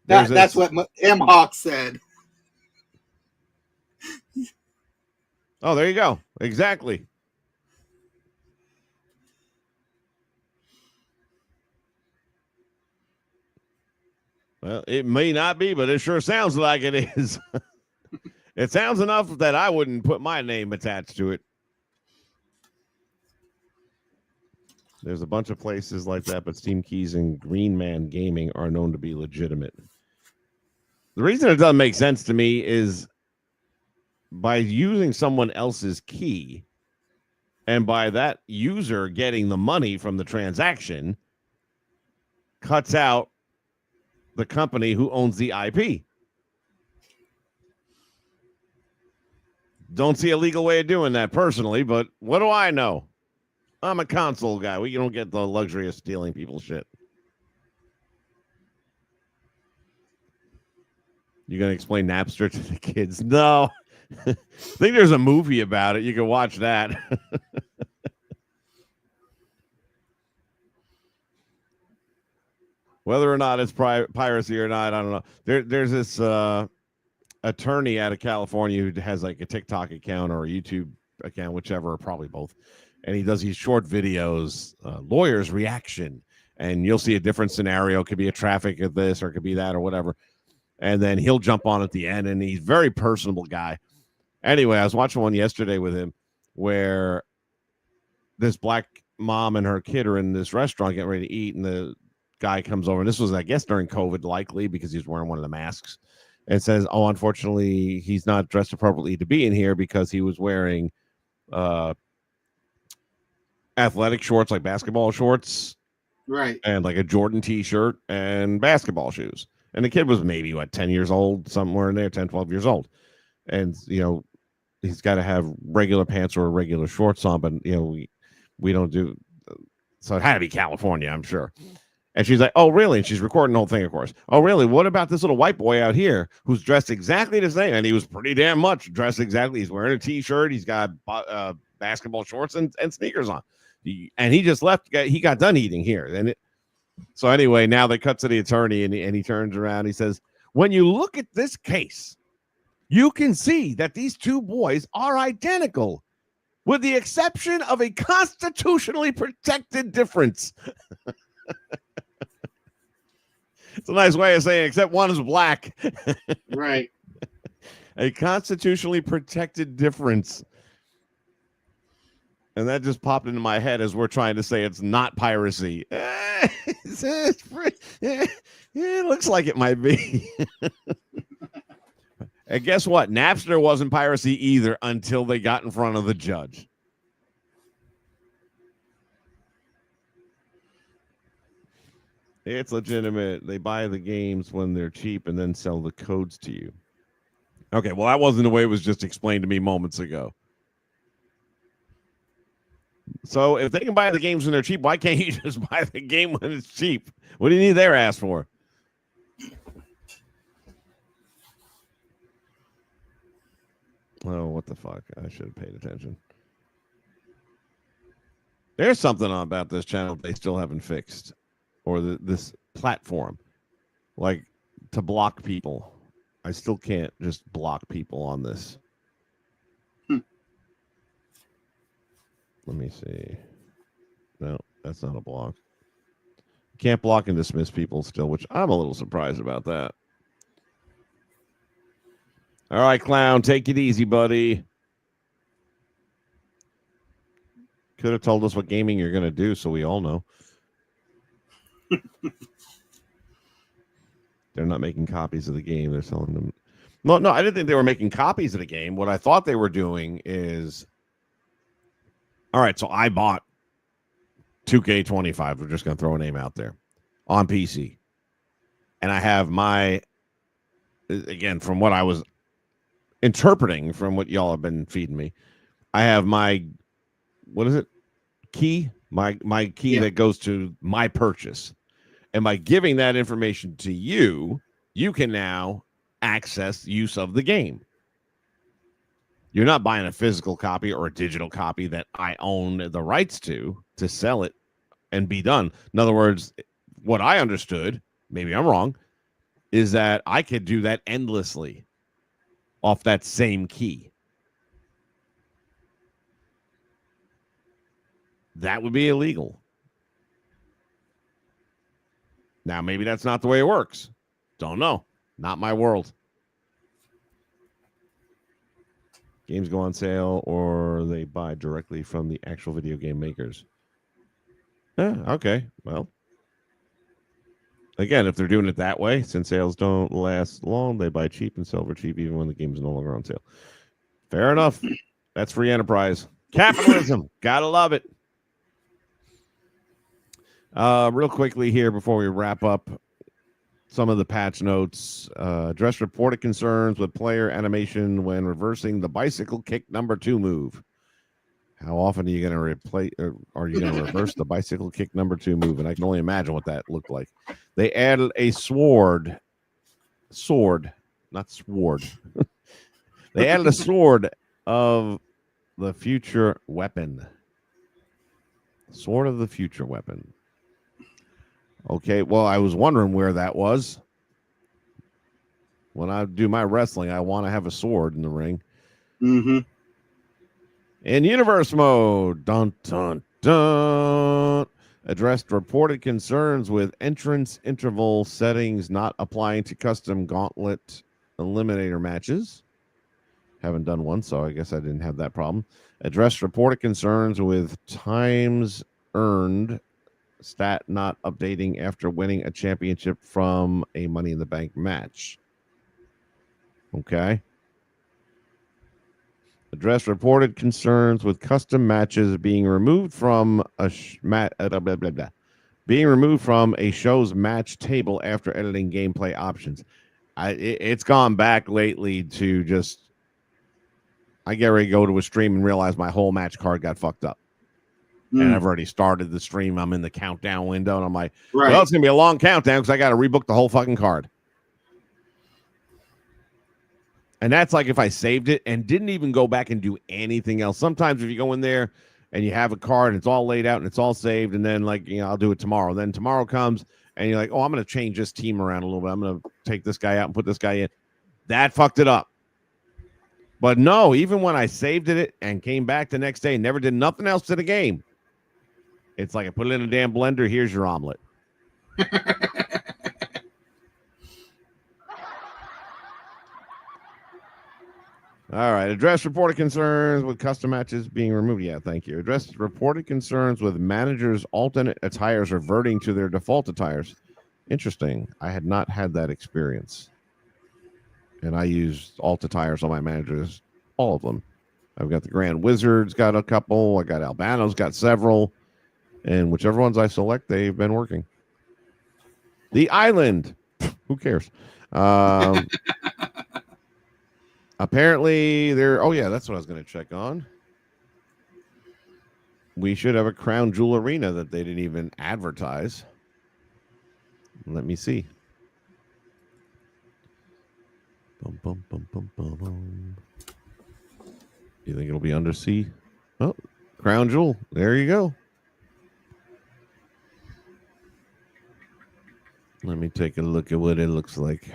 That's what M. Hawk said. Oh, there you go. Exactly. Well, it may not be, but it sure sounds like it is. It sounds enough that I wouldn't put my name attached to it. There's a bunch of places like that, but Steam Keys and Green Man Gaming are known to be legitimate. The reason it doesn't make sense to me is by using someone else's key and by that user getting the money from the transaction cuts out the company who owns the IP. Don't see a legal way of doing that personally, but what do I know? I'm a console guy. We don't get the luxury of stealing people's shit. You gonna explain Napster to the kids? No. I think there's a movie about it. You can watch that. Whether or not it's piracy or not, I don't know. There's this attorney out of California who has like a TikTok account or a YouTube account, whichever, or probably both. And he does these short videos, lawyer's reaction. And you'll see a different scenario. It could be a traffic of this or it could be that or whatever. And then he'll jump on at the end, and he's a very personable guy. Anyway, I was watching one yesterday with him, where this black mom and her kid are in this restaurant getting ready to eat, and the guy comes over. And this was, I guess, during COVID, likely because he's wearing one of the masks, and says, "Oh, unfortunately, he's not dressed appropriately to be in here because he was wearing athletic shorts, like basketball shorts, Right. and like a Jordan t-shirt and basketball shoes." And the kid was maybe 10 years old, somewhere in there, 10, 12 years old. And, he's got to have regular pants or regular shorts on, but, we don't do. So it had to be California, I'm sure. And she's like, "Oh, really?" And she's recording the whole thing, of course. "Oh, really? What about this little white boy out here who's dressed exactly the same?" And he was pretty damn much dressed exactly. He's wearing a t-shirt. He's got basketball shorts and sneakers on. And he just left. He got done eating here. So anyway, now they cut to the attorney, and he turns around. He says, "When you look at this case, you can see that these two boys are identical, with the exception of a constitutionally protected difference." It's a nice way of saying, except one is black. Right. A constitutionally protected difference. And that just popped into my head as we're trying to say it's not piracy. It looks like it might be. And guess what? Napster wasn't piracy either until they got in front of the judge. It's legitimate. They buy the games when they're cheap and then sell the codes to you. Okay, well, that wasn't the way it was just explained to me moments ago. So if they can buy the games when they're cheap, why can't you just buy the game when it's cheap? What do you need their ass for? Oh, what the fuck? I should have paid attention. There's something about this channel they still haven't fixed. Or this platform. Like, to block people. I still can't just block people on this. Let me see. No, that's not a block. Can't block and dismiss people still, which I'm a little surprised about that. All right, clown, take it easy, buddy. Could have told us what gaming you're going to do so we all know. They're not making copies of the game. They're selling them. No, I didn't think they were making copies of the game. What I thought they were doing is, all right, so I bought 2K25. We're just going to throw a name out there on PC. And I have my, again, from what I was interpreting from what y'all have been feeding me, I have my, what is it? Key? My key that goes to my purchase. And by giving that information to you, you can now access use of the game. You're not buying a physical copy or a digital copy that I own the rights to sell it and be done. In other words, what I understood, maybe I'm wrong, is that I could do that endlessly off that same key. That would be illegal. Now, maybe that's not the way it works. Don't know. Not my world. Games go on sale or they buy directly from the actual video game makers. Okay. Well, again, if they're doing it that way, since sales don't last long, they buy cheap and sell for cheap even when the game is no longer on sale. Fair enough. That's free enterprise. Capitalism. Gotta love it. Real quickly here before we wrap up some of the patch notes. Address reported concerns with player animation when reversing the bicycle kick number 2 move. How often are you going to reverse the bicycle kick number 2 move? And I can only imagine what that looked like. They added a sword, not sword. They added a sword of the future weapon. Sword of the future weapon. Okay, well, I was wondering where that was. When I do my wrestling, I want to have a sword in the ring. Mm-hmm. In universe mode, dun dun dun. Addressed reported concerns with entrance interval settings not applying to custom gauntlet eliminator matches. Haven't done one, so I guess I didn't have that problem. Addressed reported concerns with times earned stat not updating after winning a championship from a Money in the Bank match. Okay. Addressed reported concerns with custom matches being removed from a being removed from a show's match table after editing gameplay options. It's gone back lately to just I get ready to go to a stream and realize my whole match card got fucked up. And I've already started the stream. I'm in the countdown window, and I'm like, well, it's going to be a long countdown because I got to rebook the whole fucking card. And that's like if I saved it and didn't even go back and do anything else. Sometimes if you go in there and you have a card and it's all laid out and it's all saved, and then like, I'll do it tomorrow. Then tomorrow comes and you're like, oh, I'm going to change this team around a little bit. I'm going to take this guy out and put this guy in. That fucked it up. But no, even when I saved it and came back the next day and never did nothing else to the game, it's like I put it in a damn blender. Here's your omelet. All right. Address reported concerns with custom matches being removed. Yeah, thank you. Address reported concerns with managers' alternate attires reverting to their default attires. Interesting. I had not had that experience. And I use alt attires on my managers, all of them. I've got the Grand Wizard's got a couple. I got Albano's got several. And whichever ones I select, they've been working. The Island. Who cares? Apparently, they're... Oh, yeah, that's what I was going to check on. We should have a Crown Jewel Arena that they didn't even advertise. Let me see. Bum, bum, bum, bum, bum, bum. You think it'll be undersea? Oh, Crown Jewel. There you go. Let me take a look at what it looks like.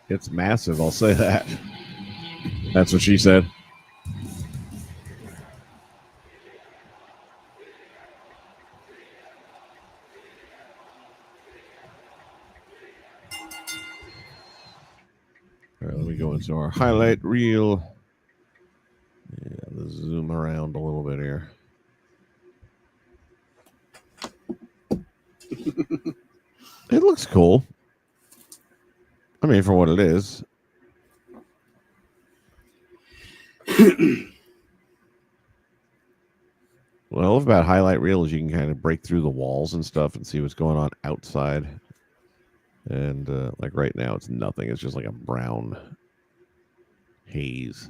It's massive, I'll say that. That's what she said. All right, let me go into our highlight reel. Yeah, let's zoom around a little bit here. It looks cool. I mean, for what it is. What I love about highlight reel is you can kind of break through the walls and stuff and see what's going on outside. And like right now, it's nothing. It's just like a brown haze.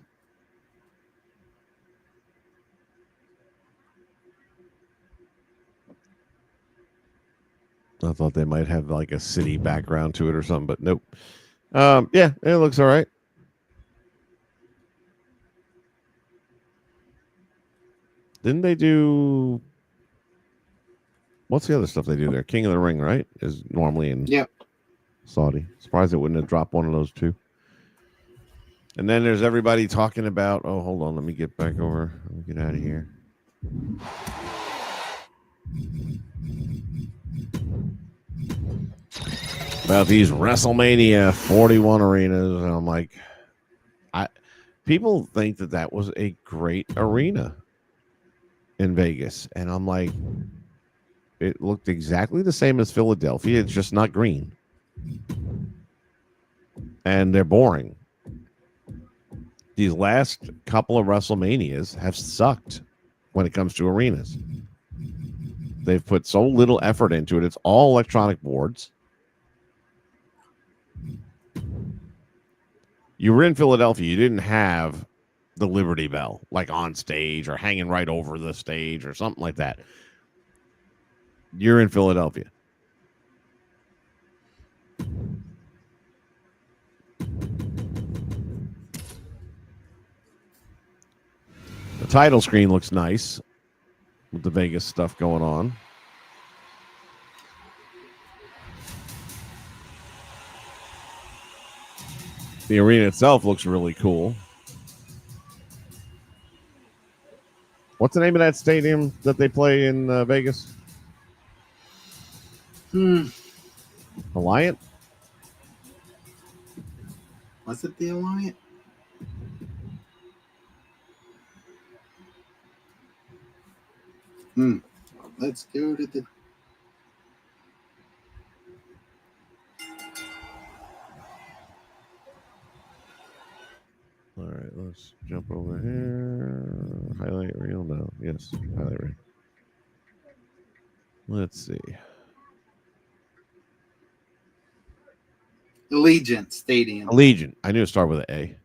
I thought they might have like a city background to it or something, but nope. Yeah, it looks all right. Didn't they do... What's the other stuff they do there? King of the Ring, right? Is normally in Saudi. Surprised it wouldn't have dropped one of those two. And then there's everybody talking about... Oh, hold on. Let me get back over. Let me get out of here. About these WrestleMania 41 arenas. And I'm like... People think that was a great arena in Vegas. And I'm like... It looked exactly the same as Philadelphia. It's just not green. And they're boring. These last couple of WrestleManias have sucked when it comes to arenas. They've put so little effort into it. It's all electronic boards. You were in Philadelphia. You didn't have the Liberty Bell, like on stage or hanging right over the stage or something like that. You're in Philadelphia. The title screen looks nice with the Vegas stuff going on. The arena itself looks really cool. What's the name of that stadium that they play in Vegas? Alliant? Was it the Alliant? Let's go to the. All right, let's jump over here. Highlight reel? No. Yes, highlight reel. Let's see. Allegiant Stadium. Allegiant. I knew it started with an A.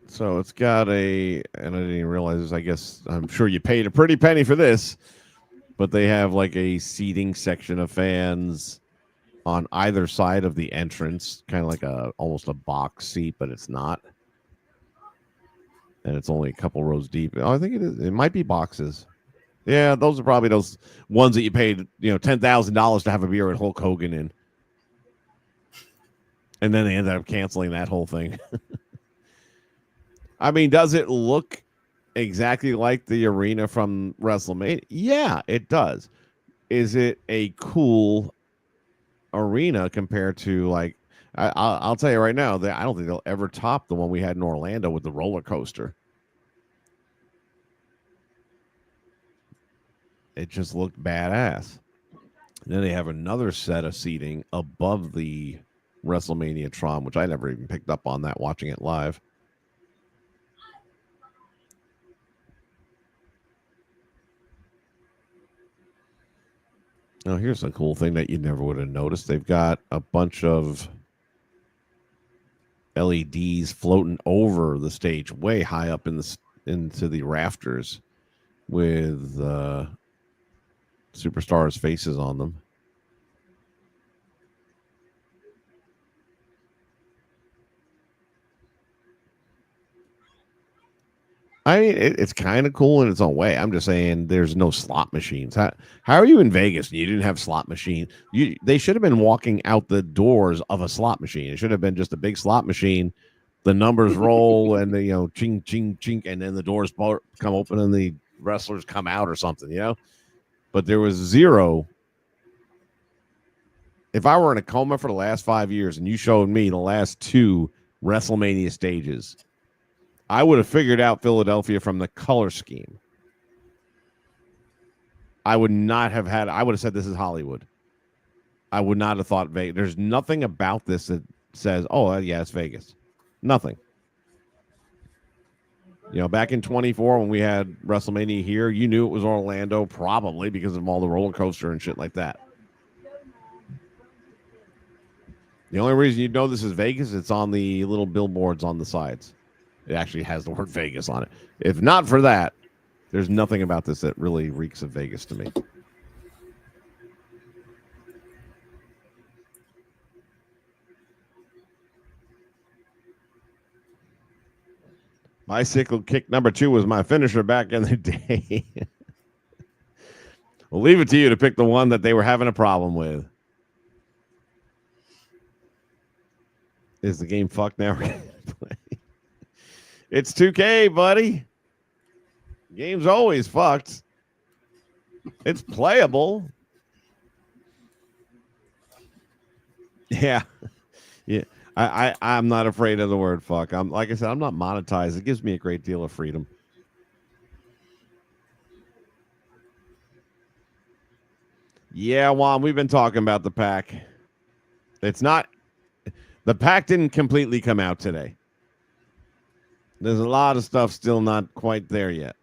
So it's got a, and I didn't even realize this. I guess I'm sure you paid a pretty penny for this, but they have like a seating section of fans on either side of the entrance, kind of like almost a box seat, but it's not. And it's only a couple rows deep. Oh, I think it is. It might be boxes. Yeah, those are probably those ones that you paid, $10,000 to have a beer with Hulk Hogan in. And then they ended up canceling that whole thing. I mean, does it look exactly like the arena from WrestleMania? Yeah, it does. Is it a cool arena compared to, like, I'll tell you right now that I don't think they'll ever top the one we had in Orlando with the roller coaster. It just looked badass. And then they have another set of seating above the WrestleMania Tron, which I never even picked up on that watching it live. Now, here's a cool thing that you never would have noticed. They've got a bunch of LEDs floating over the stage, way high up into the rafters, with superstars' faces on them. I mean, it's kind of cool in its own way. I'm just saying there's no slot machines. How are you in Vegas and you didn't have slot machine? They should have been walking out the doors of a slot machine. It should have been just a big slot machine. The numbers roll and the, ching, ching, ching, and then the doors come open and the wrestlers come out or something, But there was zero. If I were in a coma for the last 5 years and you showed me the last 2 WrestleMania stages, I would have figured out Philadelphia from the color scheme. I would not have had. I would have said this is Hollywood. I would not have thought Vegas. There's nothing about this that says, "Oh, yeah, it's Vegas." Nothing. Back in 24 when we had WrestleMania here, you knew it was Orlando probably because of all the roller coaster and shit like that. The only reason you know this is Vegas, it's on the little billboards on the sides. It actually has the word Vegas on it. If not for that, there's nothing about this that really reeks of Vegas to me. Bicycle kick number 2 was my finisher back in the day. We'll leave it to you to pick the one that they were having a problem with. Is the game fucked now? It's 2K, buddy. Game's always fucked. It's playable. Yeah. I'm not afraid of the word fuck. Like I said, I'm not monetized. It gives me a great deal of freedom. Yeah, Juan, we've been talking about the pack. The pack didn't completely come out today. There's a lot of stuff still not quite there yet.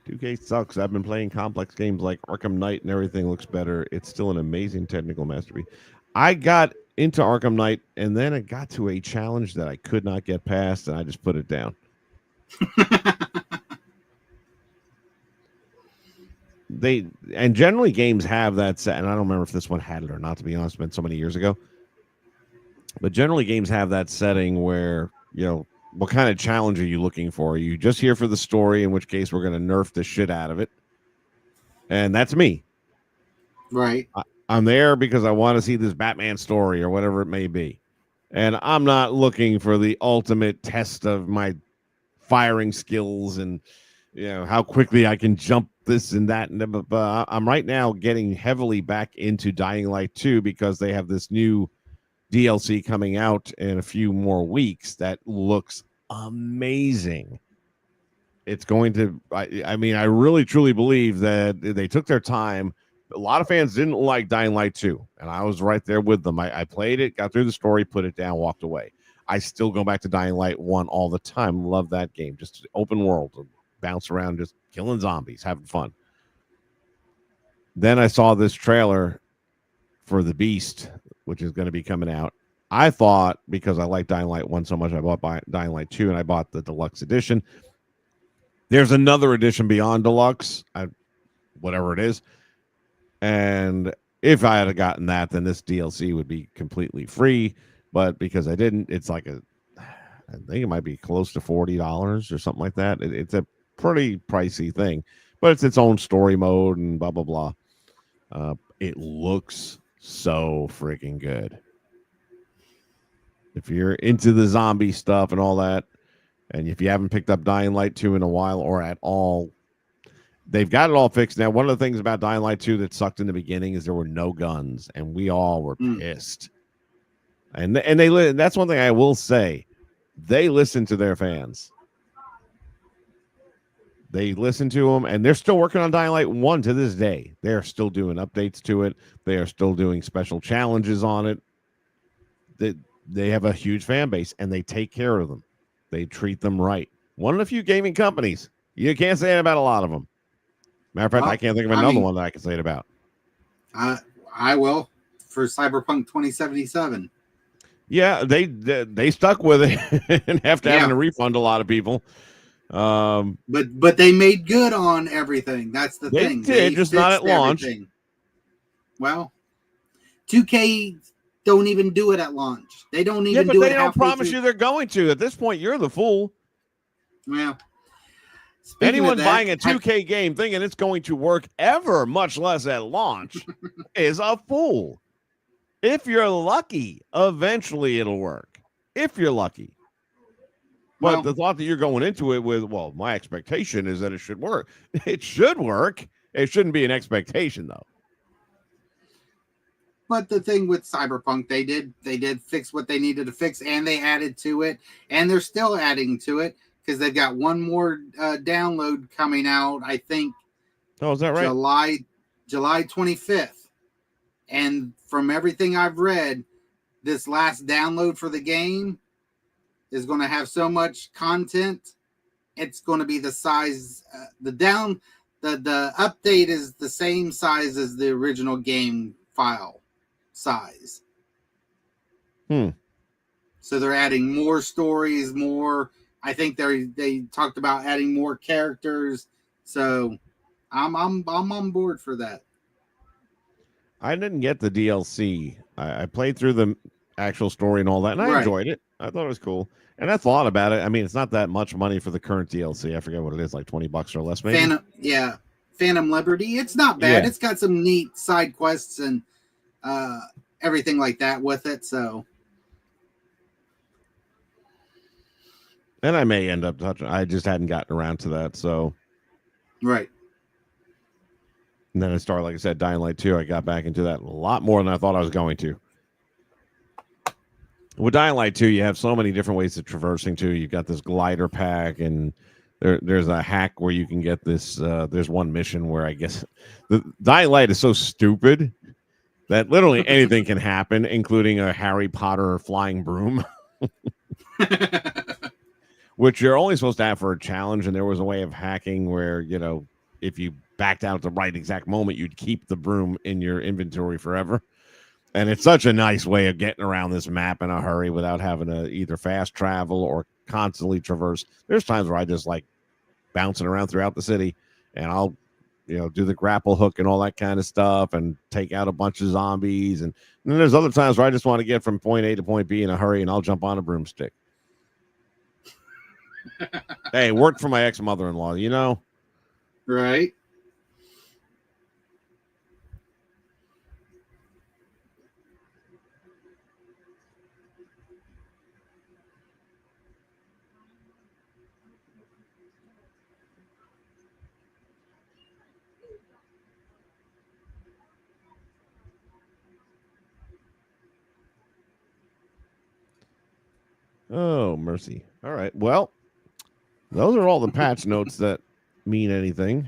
2K sucks. I've been playing complex games like Arkham Knight and everything looks better. It's still an amazing technical masterpiece. I got into Arkham Knight and then it got to a challenge that I could not get past and I just put it down. Generally games have that set, and I don't remember if this one had it or not, to be honest. It's been so many years ago. But generally games have that setting where, what kind of challenge are you looking for? Are you just here for the story, in which case we're going to nerf the shit out of it? And that's me. Right. I'm there because I want to see this Batman story or whatever it may be. And I'm not looking for the ultimate test of my firing skills and how quickly I can jump this and that. And I'm right now getting heavily back into Dying Light 2 because they have this new DLC coming out in a few more weeks that looks amazing. It's going to, I mean, I really truly believe that they took their time. A lot of fans didn't like Dying Light 2, and I was right there with them. I played it, got through the story, put it down, walked away. I still go back to Dying Light 1 all the time. Love that game. Just open world, bounce around, just killing zombies, having fun. Then I saw this trailer for The Beast, which is going to be coming out. I thought because I like Dying Light 1 so much, I bought Dying Light 2, and I bought the deluxe edition. There's another edition beyond deluxe, whatever it is. And if I had gotten that, then this DLC would be completely free. But because I didn't, it's like I think it might be close to $40 or something like that. It's a pretty pricey thing, but it's its own story mode and blah, blah, blah. It looks so freaking good. If you're into the zombie stuff and all that, and if you haven't picked up Dying Light 2 in a while or at all, they've got it all fixed now. One of the things about Dying Light 2 that sucked in the beginning is there were no guns, and we all were pissed. And that's one thing I will say. They listen to their fans. They listen to them, and they're still working on Dying Light 1 to this day. They are still doing updates to it. They are still doing special challenges on it. They have a huge fan base, and they take care of them. They treat them right. One of the few gaming companies. You can't say it about a lot of them. Matter of fact, I can't think of another one that I can say it about. I will for Cyberpunk 2077. Yeah, they stuck with it and having to refund a lot of people. But they made good on everything. That's the thing. They did, just not at launch. Everything. Well, 2K don't even do it at launch. They don't even do it. They don't promise you they're going to. At this point, you're the fool. Well, anyone buying a 2K game thinking it's going to work ever, much less at launch, is a fool. If you're lucky, eventually it'll work. If you're lucky. But the thought that you're going into it with, well, my expectation is that it should work. It should work. It shouldn't be an expectation, though. But the thing with Cyberpunk, they did fix what they needed to fix, and they added to it, and they're still adding to it because they've got one more download coming out. I think. Oh, is that right? July 25th, and from everything I've read, this last download for the game is going to have so much content. It's going to be the size. The update is the same size as the original game file size. So they're adding more stories, more. I think they talked about adding more characters. So I'm on board for that. I didn't get the DLC. I played through the actual story and all that, and I enjoyed it. I thought it was cool. And I thought about it. I mean, it's not that much money for the current DLC. I forget what it is, like $20 or less, maybe. Phantom Liberty. It's not bad. Yeah. It's got some neat side quests and everything like that with it. So, and I may end up touching. I just hadn't gotten around to that. So, right. And then I started, like I said, Dying Light 2. I got back into that a lot more than I thought I was going to. With Dying Light 2, you have so many different ways of traversing too. You've got this glider pack, and there's a hack where you can get this. There's one mission where I guess the Dying Light is so stupid that literally anything can happen, including a Harry Potter flying broom, which you're only supposed to have for a challenge. And there was a way of hacking where, if you backed out at the right exact moment, you'd keep the broom in your inventory forever. And it's such a nice way of getting around this map in a hurry without having to either fast travel or constantly traverse. There's times where I just like bouncing around throughout the city, and I'll, do the grapple hook and all that kind of stuff and take out a bunch of zombies. And then there's other times where I just want to get from point A to point B in a hurry, and I'll jump on a broomstick. Hey, it worked for my ex-mother-in-law, Right. Oh, mercy. All right. Well, those are all the patch notes that mean anything.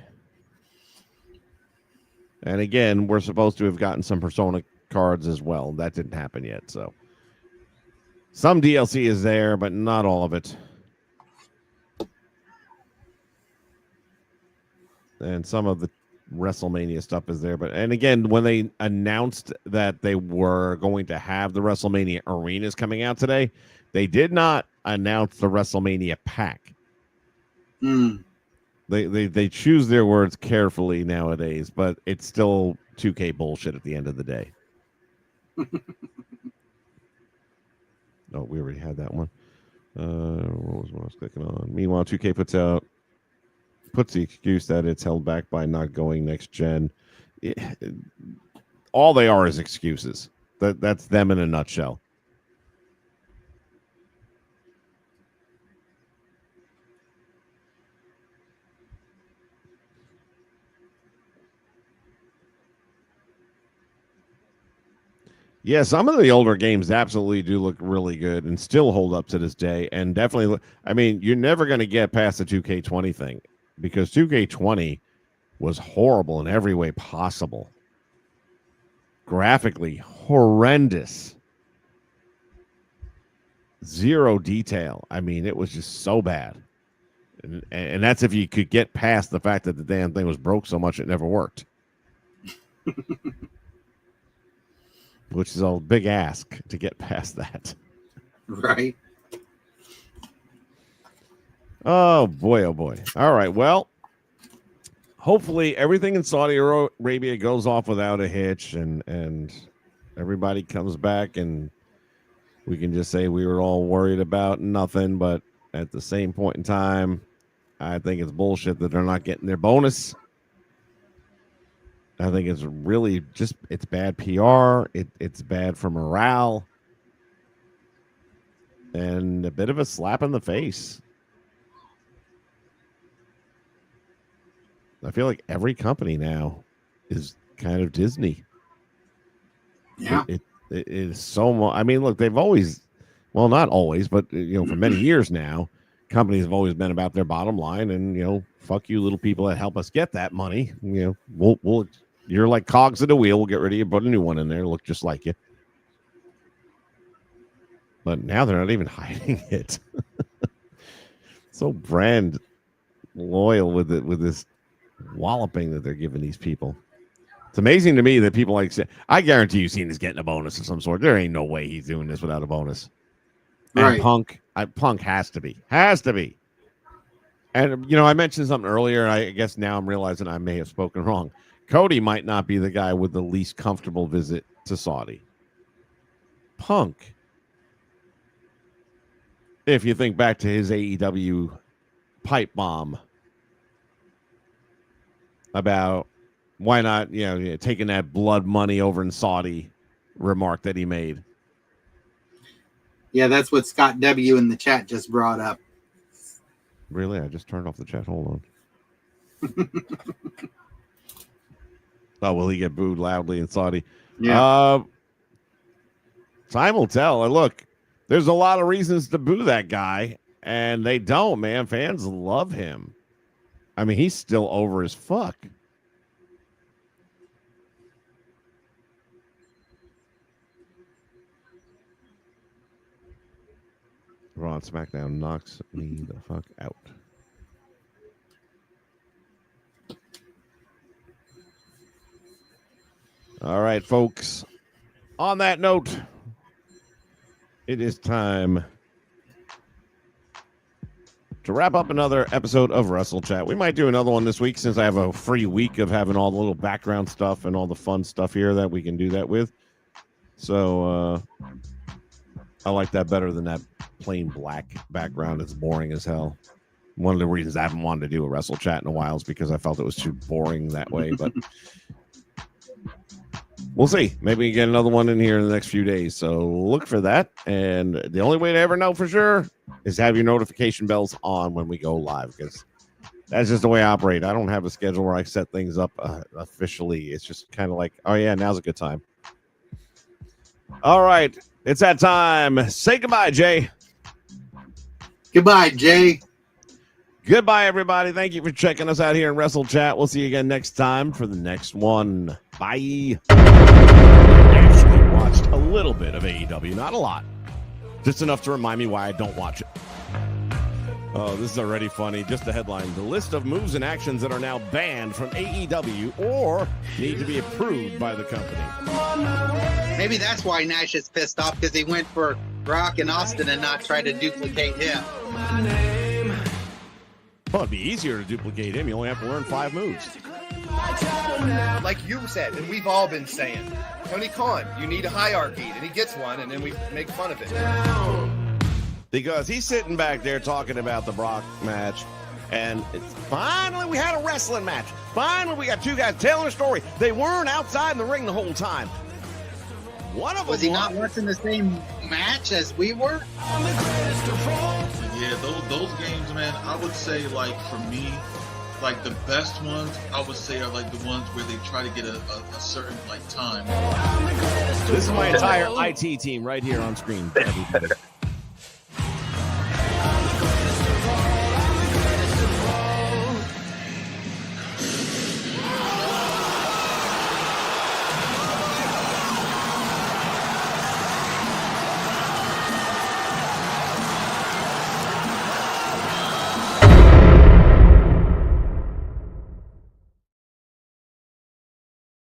And again, we're supposed to have gotten some Persona cards as well. That didn't happen yet. So some DLC is there, but not all of it. And some of the WrestleMania stuff is there. And again, when they announced that they were going to have the WrestleMania arenas coming out today, they did not announce the WrestleMania pack. They choose their words carefully nowadays, but it's still 2K bullshit at the end of the day. Oh, we already had that one. What was what I was clicking on? Meanwhile, 2K puts the excuse that it's held back by not going next gen. All they are is excuses. That's them in a nutshell. Yeah, some of the older games absolutely do look really good and still hold up to this day. And definitely, I mean, you're never going to get past the 2K20 thing because 2K20 was horrible in every way possible. Graphically, horrendous. Zero detail. I mean, it was just so bad. And that's if you could get past the fact that the damn thing was broke so much it never worked. Which is a big ask to get past that. Right. Oh, boy, oh, boy. All right, well, hopefully everything in Saudi Arabia goes off without a hitch and everybody comes back and we can just say we were all worried about nothing. But at the same point in time, I think it's bullshit that they're not getting their bonus. I think it's really just, it's bad PR. It's bad for morale. And a bit of a slap in the face. I feel like every company now is kind of Disney. Yeah. It is so much. I mean, look, they've always, well, not always, but, you know, for many years now, companies have always been about their bottom line and, you know, fuck you little people that help us get that money. You know, we'll you're like cogs of the wheel. We'll get rid of you, put a new one in there, look just like you. But now they're not even hiding it. So brand loyal with it, with this walloping that they're giving these people. It's amazing to me that people like say, I guarantee you Cena's getting a bonus of some sort. There ain't no way he's doing this without a bonus. And Right. Punk has to be. And, you know, I mentioned something earlier. I guess now I'm realizing I may have spoken wrong. Cody might not be the guy with the least comfortable visit to Saudi. Punk. If you think back to his AEW pipe bomb about why not, you know, taking that blood money over in Saudi remark that he made. Yeah, that's what Scott W. in the chat just brought up. Really? I just turned off the chat. Hold on. Oh, will he get booed loudly in Saudi? Yeah. Time will tell. And look, there's a lot of reasons to boo that guy, and they don't, man. Fans love him. I mean, he's still over as fuck. Raw and SmackDown knocks me the fuck out. All right, folks. On that note, it is time to wrap up another episode of Wrestlechat. We might do another one this week since I have a free week of having all the little background stuff and all the fun stuff here that we can do that with. So I like that better than that plain black background. It's boring as hell. One of the reasons I haven't wanted to do a Wrestlechat in a while is because I felt it was too boring that way, but we'll see. Maybe we can get another one in here in the next few days. So look for that. And the only way to ever know for sure is have your notification bells on when we go live, because that's just the way I operate. I don't have a schedule where I set things up officially. It's just kind of like, oh, yeah, now's a good time. All right. It's that time. Say goodbye, Jay. Goodbye, Jay. Goodbye, everybody. Thank you for checking us out here in Wrestlechat. We'll see you again next time for the next one. Bye. Actually watched a little bit of AEW, not a lot. Just enough to remind me why I don't watch it. Oh, this is already funny. Just the headline. The list of moves and actions that are now banned from AEW or need to be approved by the company. Maybe that's why Nash is pissed off, because he went for Rock and Austin and not try to duplicate him. Well, it'd be easier to duplicate him. You only have to learn 5 moves. Like you said, and we've all been saying, Tony Khan, you need a hierarchy, and he gets one, and then we make fun of it. Because he's sitting back there talking about the Brock match, and it's finally we had a wrestling match. Finally, we got 2 guys telling a story. They weren't outside in the ring the whole time. One of them Was he not watching the same match as we were? Yeah, those games, man, I would say, like, for me, like, the best ones, I would say, are, like, the ones where they try to get a certain, like, time. This is my entire IT team right here on screen.